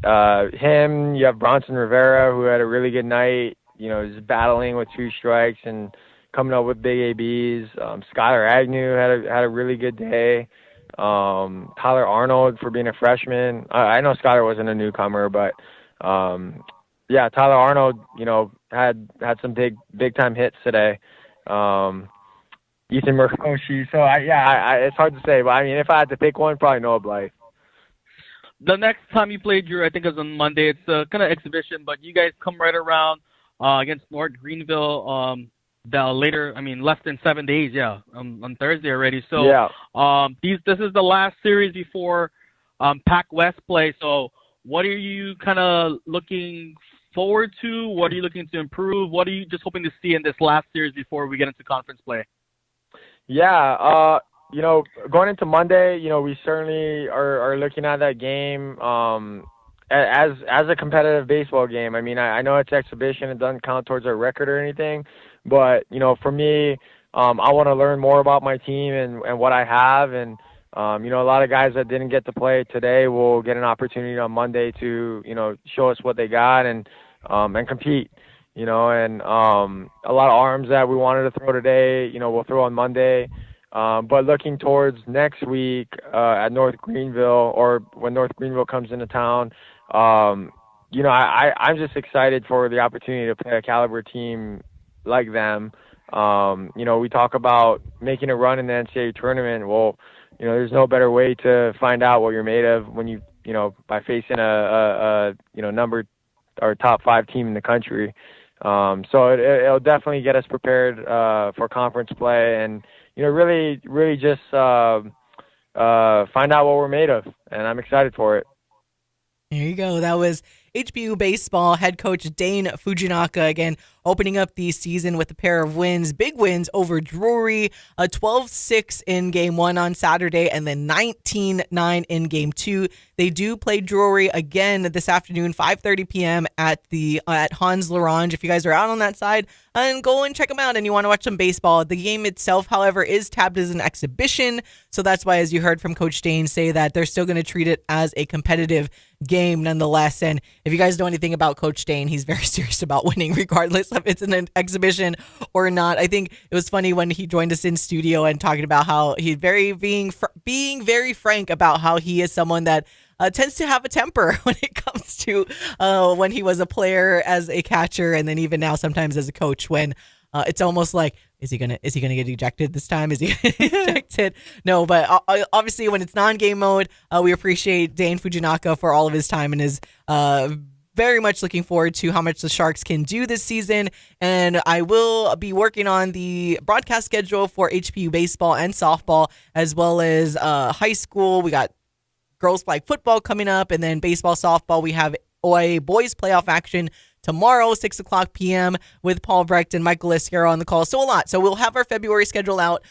him, you have Bronson Rivera, who had a really good night. He's battling with 2 strikes and coming up with big ABs. Skylar Agnew had a really good day. Tyler Arnold for being a freshman. I know Skylar wasn't a newcomer, but Tyler Arnold, had some big time hits today. Ethan Murkoshi. So it's hard to say, but if I had to pick one, probably Noah Blythe. The next time you played, I think it was on Monday. It's a kind of exhibition, but you guys come right around against North Greenville. Less than 7 days, on Thursday already. So this is the last series before Pac West play. So what are you kind of looking forward to? What are you looking to improve? What are you just hoping to see in this last series before we get into conference play? Going into Monday, we certainly are looking at that game as a competitive baseball game. I know it's exhibition. It doesn't count towards our record or anything. But, for me, I want to learn more about my team and what I have. And, a lot of guys that didn't get to play today will get an opportunity on Monday to, show us what they got and compete. And a lot of arms that we wanted to throw today, we'll throw on Monday. But looking towards next week at North Greenville, or when North Greenville comes into town, I'm just excited for the opportunity to play a caliber team like them. We talk about making a run in the NCAA tournament. Well, there's no better way to find out what you're made of when by facing a number or top 5 team in the country. So it'll definitely get us prepared for conference play and, really just find out what we're made of. And I'm excited for it. There you go. That was HBU baseball head coach Dane Fujinaka, again, opening up the season with a pair of wins, big wins over Drury, a 12-6 in Game 1 on Saturday, and then 19-9 in Game 2. They do play Drury again this afternoon, 5:30 p.m. at Hans Larange. If you guys are out on that side, and go and check them out and you want to watch some baseball. The game itself, however, is tabbed as an exhibition, so that's why, as you heard from Coach Dane say, that they're still going to treat it as a competitive game nonetheless. And if you guys know anything about Coach Dane, he's very serious about winning regardless if it's an exhibition or not. I think it was funny when he joined us in studio and talking about how he's being very frank about how he is someone that tends to have a temper when it comes to when he was a player as a catcher, and then even now sometimes as a coach, when it's almost like Is he gonna get ejected this time? Is he gonna get ejected? No, but obviously when it's non-game mode, we appreciate Dane Fujinaka for all of his time and his very much looking forward to how much the Sharks can do this season. And I will be working on the broadcast schedule for HPU baseball and softball, as well as high school. We got girls flag football coming up, and then baseball, softball. We have a boys playoff action tomorrow, 6 o'clock p.m. with Paul Brecht and Michael Lasquero on the call. So a lot. So we'll have our February schedule out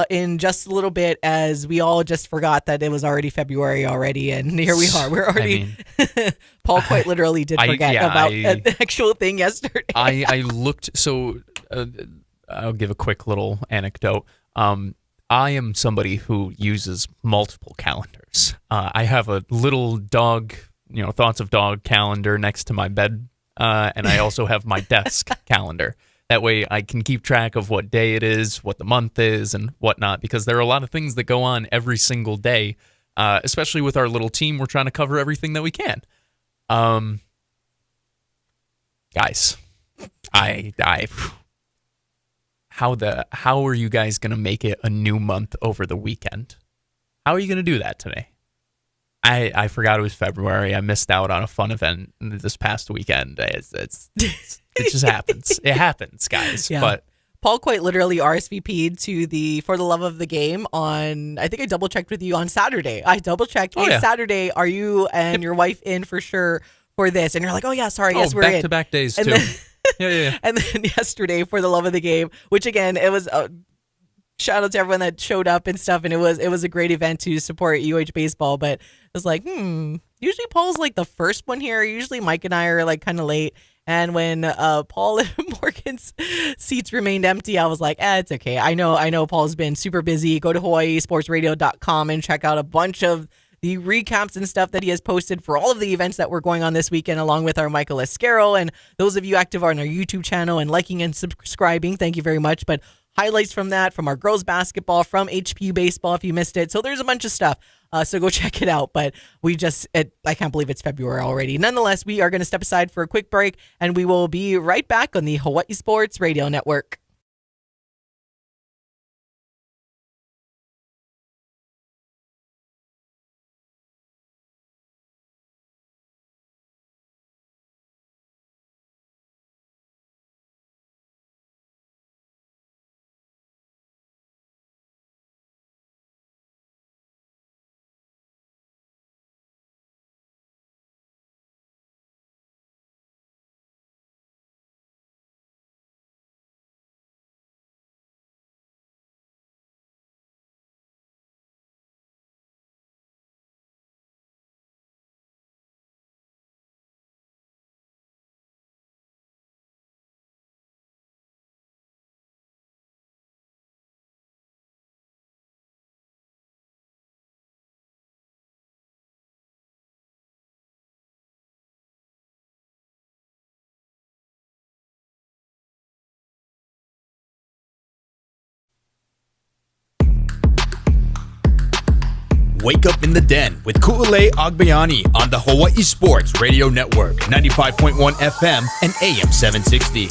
in just a little bit, as we all just forgot that it was already February already. And here we are. We're already... Paul quite literally did forget about the actual thing yesterday. I looked... So I'll give a quick little anecdote. I am somebody who uses multiple calendars. I have a little dog, thoughts of dog calendar next to my bed. And I also have my desk calendar. That way I can keep track of what day it is, what the month is, and whatnot, because there are a lot of things that go on every single day, especially with our little team. We're trying to cover everything that we can. Guys, how are you guys going to make it a new month over the weekend? How are you going to do that today? I forgot it was February. I missed out on a fun event this past weekend. It just happens. It happens, guys. Yeah. But Paul quite literally RSVP'd to the For the Love of the Game on, I think I double checked with you on Saturday. I double checked. Hey, Saturday, are you and your wife in for sure for this? And you're like, oh yeah, sorry, yes, we're in. Back-to-back days and too. Then, yeah. And then yesterday, For the Love of the Game, which again, it was shout out to everyone that showed up and stuff, and it was a great event to support UH baseball. But I was like, usually Paul's like the first one here. Usually Mike and I are like kind of late. And when Paul and Morgan's seats remained empty, I was like, it's okay. I know Paul's been super busy. Go to hawaiisportsradio.com and check out a bunch of the recaps and stuff that he has posted for all of the events that were going on this weekend, along with our Michael Lasquero. And those of you active on our YouTube channel and liking and subscribing, thank you very much. But highlights from that, from our girls basketball, from HPU baseball, if you missed it. So there's a bunch of stuff. So go check it out. But I can't believe it's February already. Nonetheless, we are going to step aside for a quick break, and we will be right back on the Hawaii Sports Radio Network. Wake Up in the Den with Ku'ulei Agbayani on the Hawaii Sports Radio Network, 95.1 FM and AM 760.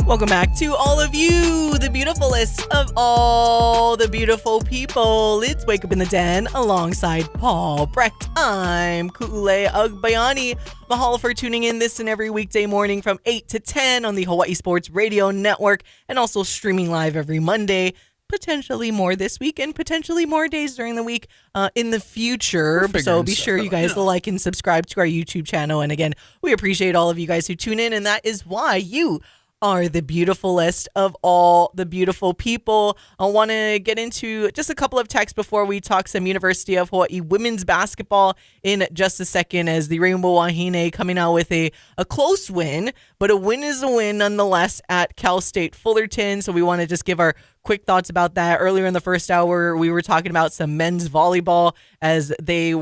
Welcome back to all of you, the beautifulest of all the beautiful people. It's Wake Up in the Den alongside Paul Brecht. I'm Ku'ulei Agbayani. Mahalo for tuning in this and every weekday morning from 8 to 10 on the Hawaii Sports Radio Network, and also streaming live every Monday. Potentially more this week, and potentially more days during the week in the future. So be sure you guys to like and subscribe to our YouTube channel. And again, we appreciate all of you guys who tune in, and that is why you are the beautifulest of all the beautiful people. I want to get into just a couple of texts before we talk some University of Hawaii women's basketball in just a second, as the Rainbow Wahine coming out with a close win, but a win is a win nonetheless at Cal State Fullerton. So we want to just give our quick thoughts about that. Earlier in the first hour, we were talking about some men's volleyball, as they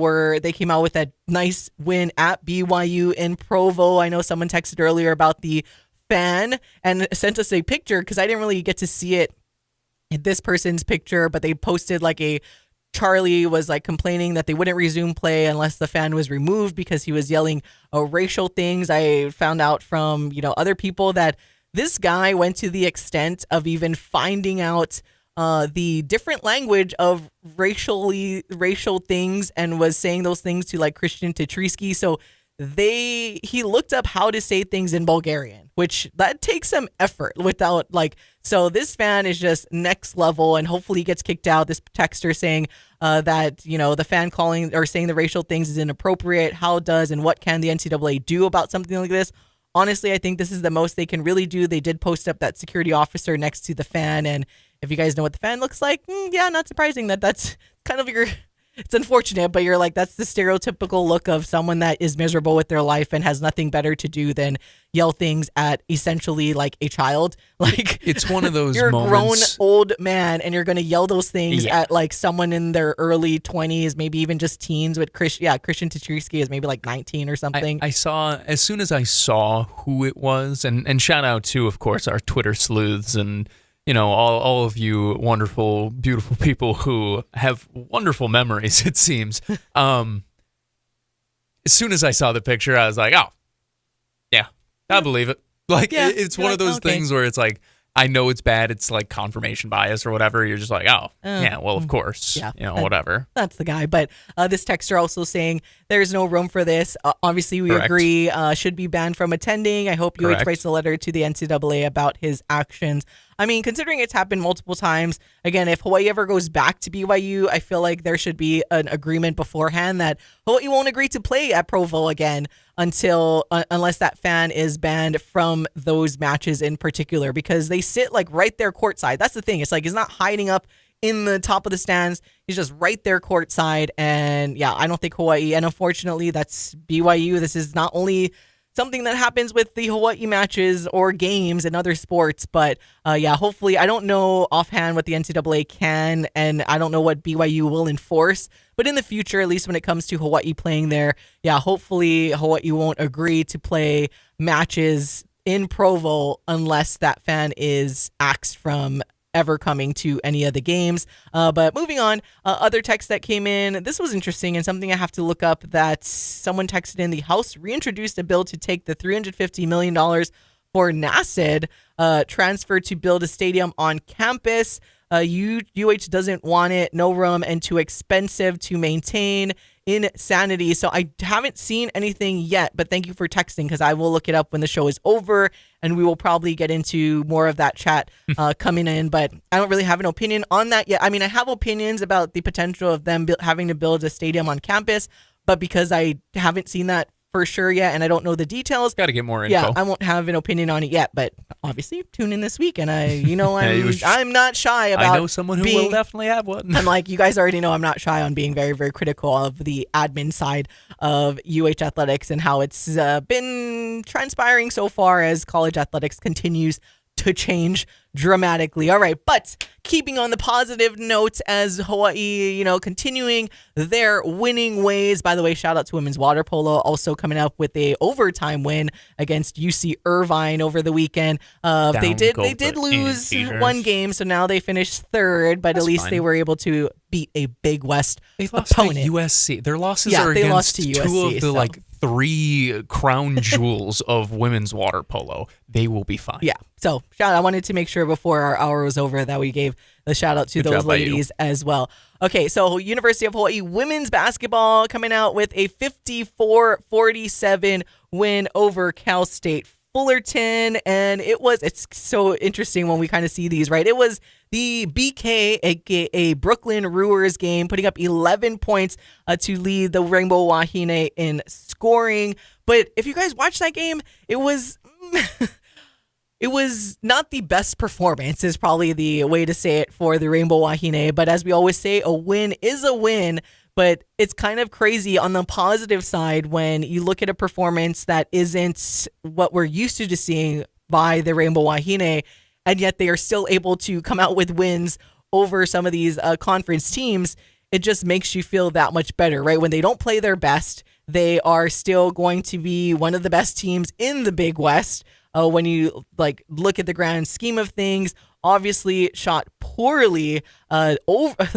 came out with a nice win at BYU in Provo. I know someone texted earlier about the fan and sent us a picture, because I didn't really get to see it in this person's picture, but they posted like a Charlie was like complaining that they wouldn't resume play unless the fan was removed because he was yelling racial things. I found out from, other people that this guy went to the extent of even finding out the different language of racial things and was saying those things to like Christian Tetrisky. So he looked up how to say things in Bulgarian, which that takes some effort so this fan is just next level, and hopefully he gets kicked out. This texter saying that, the fan calling or saying the racial things is inappropriate. How does and what can the NCAA do about something like this? Honestly, I think this is the most they can really do. They did post up that security officer next to the fan, and if you guys know what the fan looks like, not surprising that's kind of it's unfortunate, but you're like, that's the stereotypical look of someone that is miserable with their life and has nothing better to do than yell things at essentially like a child. Like, it's one of those you're moments. a grown old man and you're going to yell those things at like someone in their early 20s, maybe even just teens with Christian Tetrisky is maybe like 19 or something. I saw, as soon as I saw who it was, and shout out to, of course, our Twitter sleuths and all of you wonderful, beautiful people who have wonderful memories, it seems. As soon as I saw the picture, I was like, oh, yeah, I believe it. Like, it's one of those things where it's like, I know it's bad. It's like confirmation bias or whatever. You're just like, of course, whatever. That's the guy. But this texter also saying there's no room for this. Obviously, we agree. Should be banned from attending. I hope UH writes a letter to the NCAA about his actions. I mean, considering it's happened multiple times, again, if Hawaii ever goes back to BYU, I feel like there should be an agreement beforehand that Hawaii won't agree to play at Provo again unless that fan is banned from those matches in particular, because they sit like right there courtside. That's the thing. It's like he's not hiding up in the top of the stands. He's just right there courtside. And I don't think Hawaii, and unfortunately that's BYU. This is not only something that happens with the Hawaii matches or games and other sports, but hopefully, I don't know offhand what the NCAA can, and I don't know what BYU will enforce, but in the future, at least when it comes to Hawaii playing there, hopefully Hawaii won't agree to play matches in Provo unless that fan is axed from ever coming to any of the games. But moving on, other text that came in, this was interesting and something I have to look up, that someone texted in: the House reintroduced a bill to take the $350 million for NASID transfer to build a stadium on campus. UH doesn't want it, no room, and too expensive to maintain. Insanity. So I haven't seen anything yet, but thank you for texting, because I will look it up when the show is over, and we will probably get into more of that chat coming in, but I don't really have an opinion on that yet. I mean, I have opinions about the potential of them having to build a stadium on campus, but because I haven't seen that for sure yet, and I don't know the details. Got to get more info. I won't have an opinion on it yet, but obviously tune in this week, and I'm not shy about. I know someone who will definitely have one. And like you guys already know, I'm not shy on being very, very critical of the admin side of UH athletics and how it's been transpiring so far as college athletics continues to change dramatically. All right, but keeping on the positive note, as Hawaii, continuing their winning ways. By the way, shout out to women's water polo, also coming up with a overtime win against UC Irvine over the weekend. They did lose one game, so now they finished third, but at least they were able to beat a Big West opponent. To USC. Their losses are against two of the three crown jewels of women's water polo. They will be fine. Yeah. So I wanted to make sure before our hour was over that we gave the shout out to those ladies as well. Okay, so University of Hawaii women's basketball coming out with a 54-47 win over Cal State Fullerton, and it's so interesting when we kind of see these, right? It was the BK, aka Brooklyn Brewers game, putting up 11 points to lead the Rainbow Wahine in scoring. But if you guys watched that game, it was not the best performance, is probably the way to say it, for the Rainbow Wahine. But as we always say, a win is a win. But it's kind of crazy on the positive side when you look at a performance that isn't what we're used to seeing by the Rainbow Wahine, and yet they are still able to come out with wins over some of these conference teams. It just makes you feel that much better, right? When they don't play their best, they are still going to be one of the best teams in the Big West. When you look at the grand scheme of things, obviously shot poorly,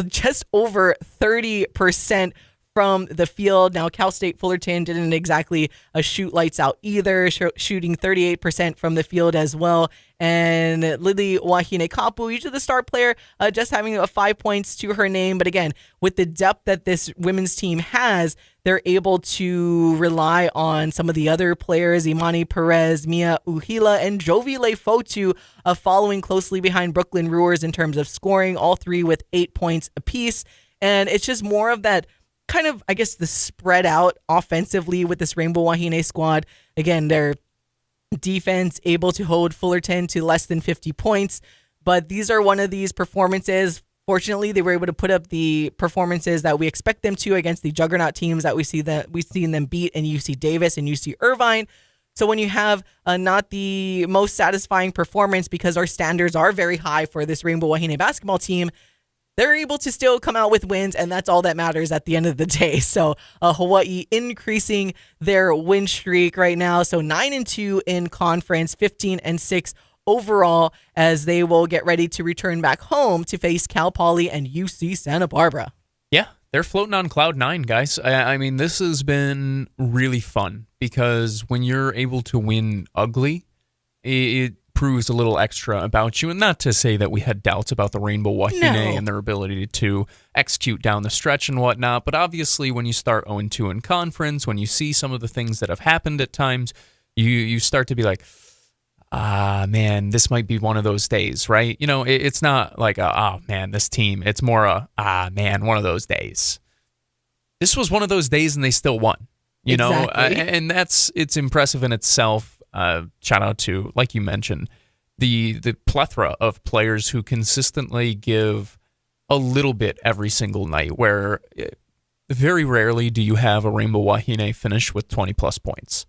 just over 30% from the field. Now, Cal State Fullerton didn't exactly shoot lights out either, shooting 38% from the field as well. And Lily Wahine Kapu, usually the star player, just having 5 points to her name. But again, with the depth that this women's team has, they're able to rely on some of the other players, Imani Perez, Mia Uhila, and Jovi Lefotu, following closely behind Brooklyn Brewers in terms of scoring, all three with 8 points apiece. And it's just more of that kind of, I guess, the spread out offensively with this Rainbow Wahine squad. Again, their defense able to hold Fullerton to less than 50 points. But these are one of these performances. Fortunately, they were able to put up the performances that we expect them to against the juggernaut teams that we've seen them beat in UC Davis and UC Irvine. So when you have not the most satisfying performance, because our standards are very high for this Rainbow Wahine basketball team, they're able to still come out with wins, and that's all that matters at the end of the day. So Hawaii increasing their win streak right now. So 9-2 in conference, 15-6 overall, as they will get ready to return back home to face Cal Poly and UC Santa Barbara. Yeah, they're floating on cloud nine, guys. I mean, this has been really fun because when you're able to win ugly, it proves a little extra about you. And not to say that we had doubts about the Rainbow Wahine and their ability to execute down the stretch and whatnot, but obviously when you start 0-2 in conference, when you see some of the things that have happened at times, you start to be like, man, this might be one of those days, right? You know, it's not like, man, this team. It's more man, one of those days. This was one of those days and they still won, you know? And it's impressive in itself. Shout out to, like you mentioned, the plethora of players who consistently give a little bit every single night, where very rarely do you have a Rainbow Wahine finish with 20-plus points.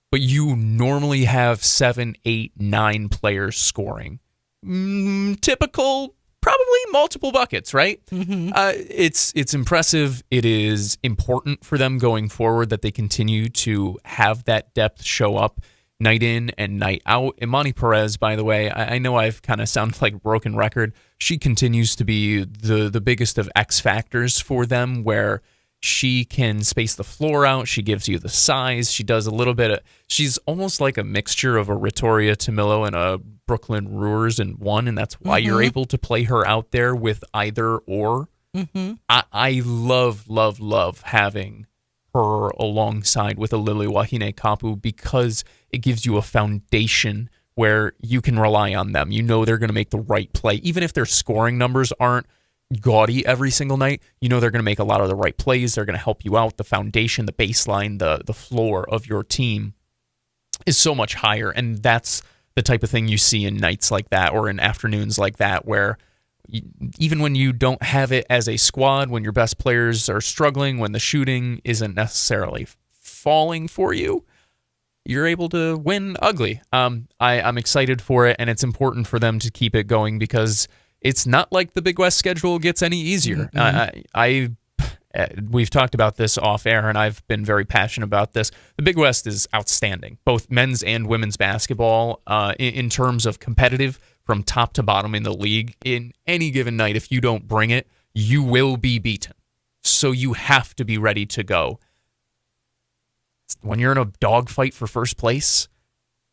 But you normally have 7, 8, 9 players scoring. Typical, probably multiple buckets, right? Mm-hmm. It's impressive. It is important for them going forward that they continue to have that depth show up night in and night out. Imani Perez, by the way, I know I've kind of sounded like a broken record. She continues to be the biggest of X factors for them, where she can space the floor out. She gives you the size. She does a little bit of, she's almost like a mixture of a Vittoria Tamillo and a Brooklyn Brewers in one, and that's why you're able to play her out there with either or. Mm-hmm. I love having her alongside with a Lily Wahine Kapu, because it gives you a foundation where you can rely on them. You know they're going to make the right play. Even if their scoring numbers aren't gaudy every single night, you know they're going to make a lot of the right plays. They're going to help you out. The foundation, the baseline, the floor of your team is so much higher. And that's the type of thing you see in nights like that, or in afternoons like that, where even when you don't have it as a squad, when your best players are struggling, when the shooting isn't necessarily falling for you, you're able to win ugly. I'm excited for it, and it's important for them to keep it going, because it's not like the Big West schedule gets any easier. Mm-hmm. We've talked about this off air, and I've been very passionate about this. The Big West is outstanding, both men's and women's basketball, in terms of competitive, from top to bottom in the league. In any given night, if you don't bring it, you will be beaten. So you have to be ready to go. When you're in a dogfight for first place,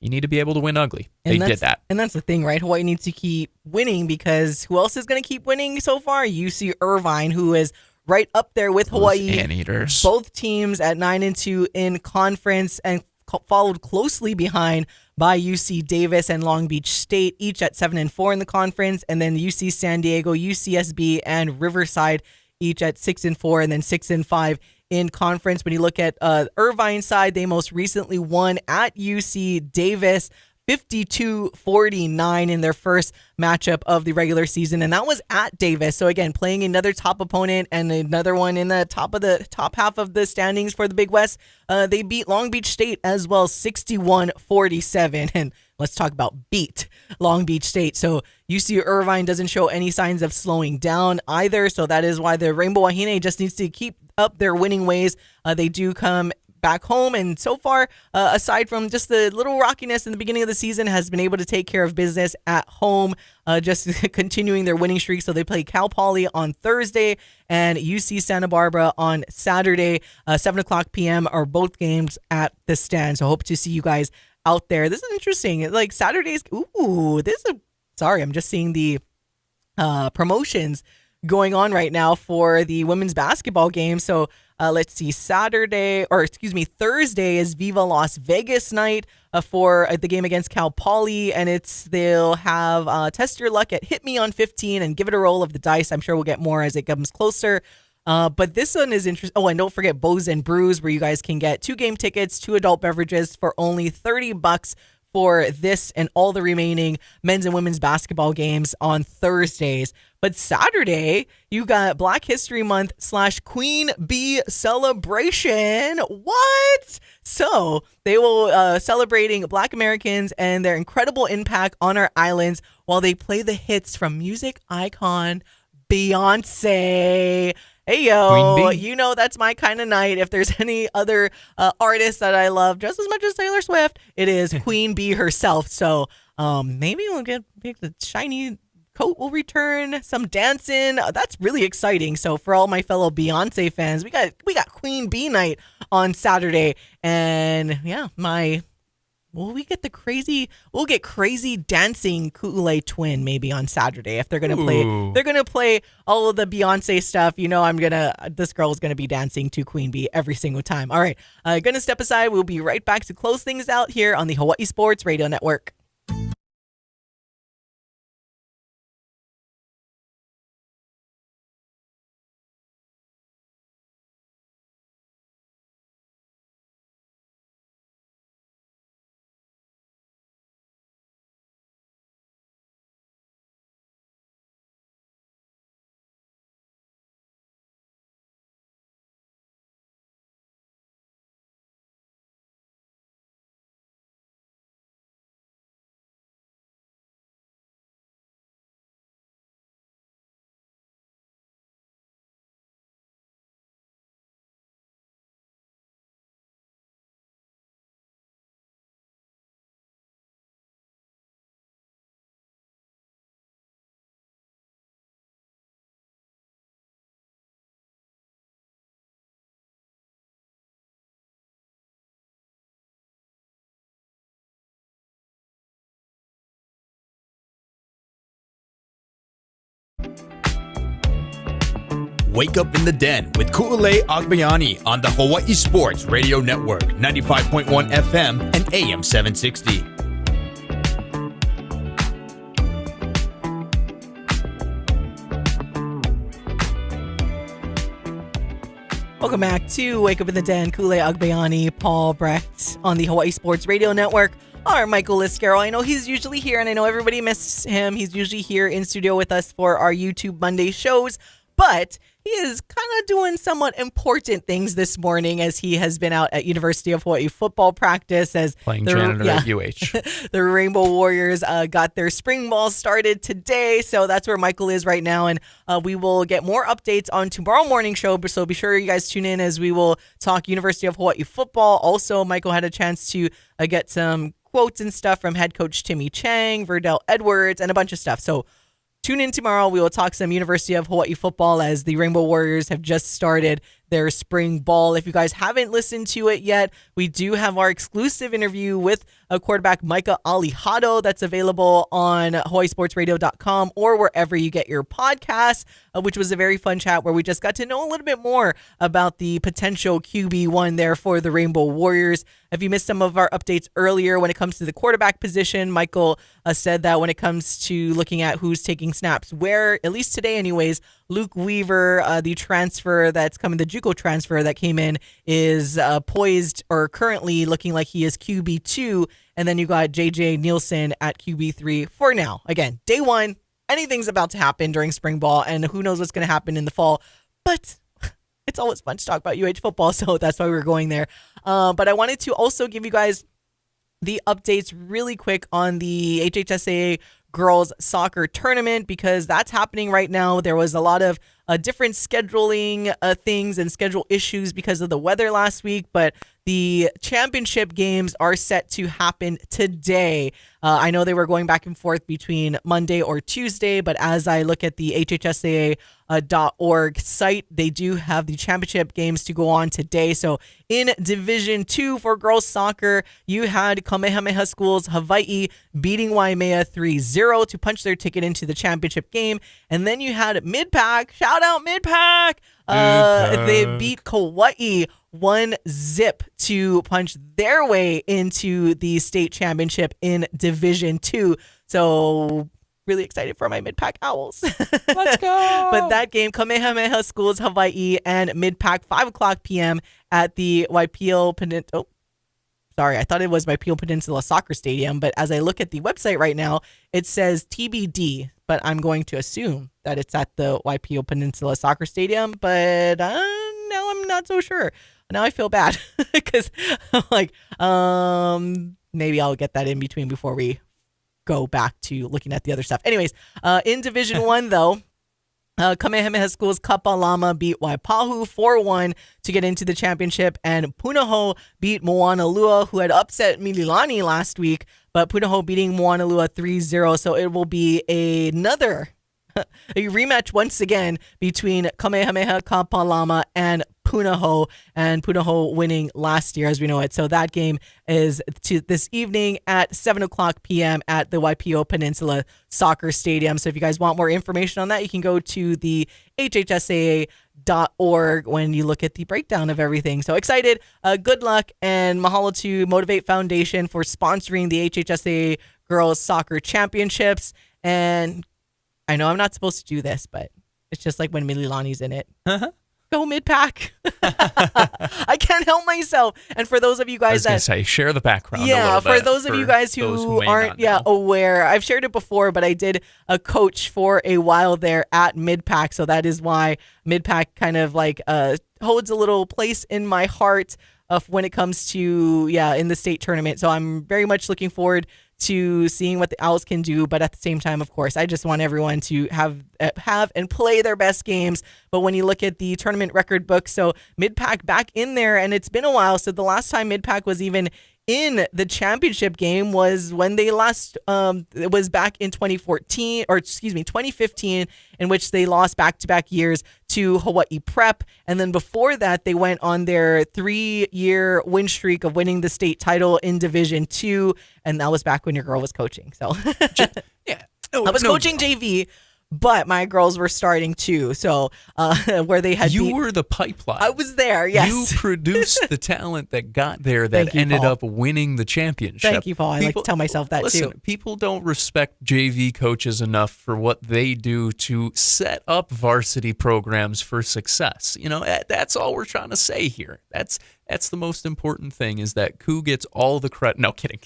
you need to be able to win ugly. They did that. And that's the thing, right? Hawaii needs to keep winning, because who else is going to keep winning so far? UC Irvine, who is right up there with Hawaii. Anteaters. Both teams at 9-2 in conference, and followed closely behind by UC Davis and Long Beach State, each at 7-4 in the conference, and then UC San Diego, UCSB, and Riverside, each at 6-4, and then 6-5 in conference. When you look at Irvine side, they most recently won at UC Davis 52-49 in their first matchup of the regular season, and that was at Davis. So again, playing another top opponent and another one in the top half of the standings for the Big West. They beat Long Beach State as well, 61-47, and let's talk about beat Long Beach State. So UC Irvine doesn't show any signs of slowing down either, so that is why the Rainbow Wahine just needs to keep up their winning ways. They do come back home. And so far, aside from just the little rockiness in the beginning of the season, has been able to take care of business at home, just continuing their winning streak. So they play Cal Poly on Thursday and UC Santa Barbara on Saturday, 7 o'clock p.m. are both games at the Stand. So hope to see you guys out there. This is interesting. Like Saturdays. Ooh, sorry, I'm just seeing the promotions going on right now for the women's basketball game. So let's see, Thursday is Viva Las Vegas night for the game against Cal Poly, and they'll have test your luck at Hit Me on 15 and give it a roll of the dice. I'm sure we'll get more as it comes closer. But this one is interesting. Oh, and don't forget Bows and Brews, where you guys can get 2 game tickets, 2 adult beverages for only $30 for this and all the remaining men's and women's basketball games on Thursdays. But Saturday, you got Black History Month / Queen Bee celebration. What? So they will celebrating Black Americans and their incredible impact on our islands while they play the hits from music icon Beyonce. Hey, yo, you know that's my kind of night. If there's any other artist that I love just as much as Taylor Swift, it is Queen Bee herself. So maybe we'll get the shiny coat will return, some dancing. That's really exciting. So for all my fellow Beyonce fans, we got Queen Bee night on Saturday. And yeah, we'll get crazy dancing Ku'ulei twin maybe on Saturday if they're gonna play all of the Beyonce stuff. You know, this girl's gonna be dancing to Queen Bee every single time. All right, gonna step aside. We'll be right back to close things out here on the Hawaii Sports Radio Network. Wake Up in the Den with Ku'ulei Agbayani on the Hawaii Sports Radio Network, 95.1 FM and AM 760. Welcome back to Wake Up in the Den. Ku'ulei Agbayani, Paul Brecht on the Hawaii Sports Radio Network. Our Michael Lasquero. I know he's usually here, and I know everybody missed him. He's usually here in studio with us for our YouTube Monday shows, but he is kind of doing somewhat important things this morning as he has been out at University of Hawaii football practice as playing janitor at UH. The Rainbow Warriors got their spring ball started today, so that's where Michael is right now, and we will get more updates on tomorrow morning show, so be sure you guys tune in as we will talk University of Hawaii football. Also, Michael had a chance to get some quotes and stuff from head coach Timmy Chang, Verdell Edwards, and a bunch of stuff. So tune in tomorrow. We will talk some University of Hawaii football as the Rainbow Warriors have just started their spring ball. If you guys haven't listened to it yet, we do have our exclusive interview with quarterback Micah Alihado that's available on hawaiisportsradio.com or wherever you get your podcasts, which was a very fun chat where we just got to know a little bit more about the potential QB1 there for the Rainbow Warriors. If you missed some of our updates earlier when it comes to the quarterback position, Michael said that when it comes to looking at who's taking snaps where, at least today anyways, Luke Weaver, the transfer that's coming, the JUCO transfer that came in, is poised or currently looking like he is QB2. And then you got JJ Nielsen at QB3 for now. Again, day one, anything's about to happen during spring ball, and who knows what's going to happen in the fall. But it's always fun to talk about UH football, so that's why we're going there. But I wanted to also give you guys the updates really quick on the HHSAA girls soccer tournament because that's happening right now. There was a lot of different scheduling things and schedule issues because of the weather last week, but the championship games are set to happen today. I know they were going back and forth between Monday or Tuesday, but as I look at the HHSAA.org site, they do have the championship games to go on today. So in Division 2 for girls soccer, you had Kamehameha Schools Hawai'i beating Waimea 3-0 to punch their ticket into the championship game. And then you had Mid-Pack, shout out Mid-Pack. They beat Kauai 1-0 to punch their way into the state championship in Division 2. So really excited for my Mid-Pack Owls. Let's go! But that game, Kamehameha Schools Hawai'i and Mid-Pack, 5 o'clock p.m. at the Waipio Peninsula. Oh, sorry, I thought it was Waipio Peninsula Soccer Stadium, but as I look at the website right now, it says TBD, but I'm going to assume that it's at the Waipio Peninsula Soccer Stadium, but now I'm not so sure. Now I feel bad because I'm like, maybe I'll get that in between before we go back to looking at the other stuff. Anyways, in Division 1, though, Kamehameha Schools Kapalama beat Waipahu 4-1 to get into the championship, and Punahou beat Moanalua, who had upset Mililani last week, but Punahou beating Moanalua 3-0, so it will be another a rematch once again between Kamehameha Kapalama and Punahou winning last year, as we know it. So that game is to this evening at 7 o'clock p.m. at the Waipio Peninsula Soccer Stadium. So if you guys want more information on that, you can go to the HHSAA.org when you look at the breakdown of everything. So excited, good luck, and mahalo to Motivate Foundation for sponsoring the HHSAA Girls Soccer Championships. And I know I'm not supposed to do this, but it's just like when Mililani's in it. Go Mid-Pack. I can't help myself. And for those of you guys that say, share the background. Yeah, a little bit for those of you guys who aren't know. aware, I've shared it before, but I did a coach for a while there at Mid-Pack, so that is why Mid-Pack kind of like holds a little place in my heart of when it comes to in the state tournament. So I'm very much looking forward to seeing what the Owls can do, but at the same time, of course, I just want everyone to have and play their best games. But when you look at the tournament record book, so Mid-Pack back in there, and it's been a while. So the last time Mid-Pack was even in the championship game was when they last it was back in 2015, in which they lost back-to-back years to Hawaii Prep, and then before that they went on their 3-year win streak of winning the state title in Division 2, and that was back when your girl was coaching. So I was coaching JV, but my girls were starting too. So where they had you were the pipeline. I was there. Yes, you produced the talent that got there that ended up winning the championship. Thank you, Paul. I like to tell myself that too. People don't respect JV coaches enough for what they do to set up varsity programs for success. You know, that's all we're trying to say here. That's the most important thing, is that Koo gets all the credit. No, kidding.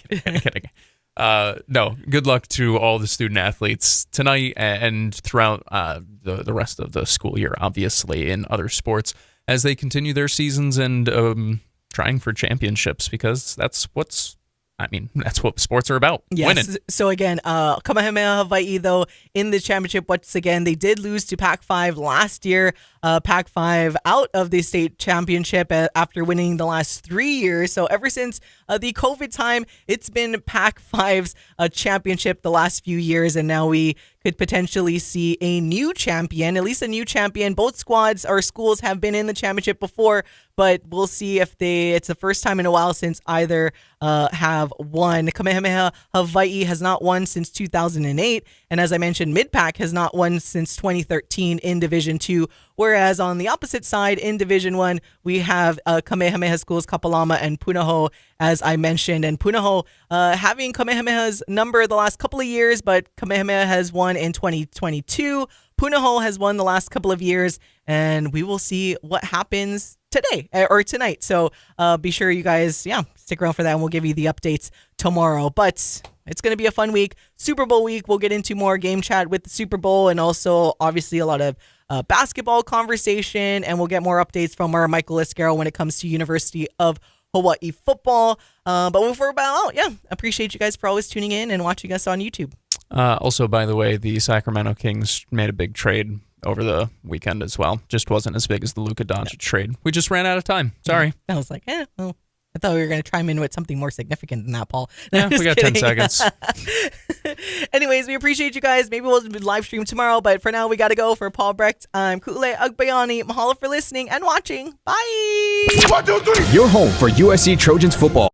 No, good luck to all the student athletes tonight and throughout the rest of the school year, obviously, in other sports, as they continue their seasons and trying for championships, because that's what sports are about. Yes. Winning. So again, Kamehameha Hawai'i, though, in the championship once again, they did lose to Pac-5 last year. Pac-5 out of the state championship after winning the last 3 years. So ever since the COVID time, it's been Pac-5's championship the last few years, and now we could potentially see a new champion, at least a new champion. Both squads or schools have been in the championship before, but we'll see if it's the first time in a while since either have won. Kamehameha Hawai'i has not won since 2008, and as I mentioned, Mid-Pack has not won since 2013 in Division 2. Whereas on the opposite side in Division 1, we have Kamehameha Schools Kapalama and Punahou, as I mentioned. And Punahou having Kamehameha's number the last couple of years, but Kamehameha has won in 2022. Punahou has won the last couple of years, and we will see what happens today or tonight. So be sure you guys, stick around for that, and we'll give you the updates tomorrow. But it's going to be a fun week. Super Bowl week. We'll get into more game chat with the Super Bowl, and also obviously a lot of basketball conversation, and we'll get more updates from our Michael Lasquero when it comes to University of Hawaii football. But before about appreciate you guys for always tuning in and watching us on YouTube. Also, by the way, the Sacramento Kings made a big trade over the weekend as well. Just wasn't as big as the Luka Doncic trade. We just ran out of time. Sorry. I was like, well, I thought we were going to chime in with something more significant than that, Paul. No, Yeah, we got 10 seconds. Anyways, we appreciate you guys. Maybe we'll live stream tomorrow, but for now, we got to go. For Paul Brecht, I'm Ku'ulei Agbayani. Mahalo for listening and watching. Bye. 1, 2, 3. Your home for USC Trojans football.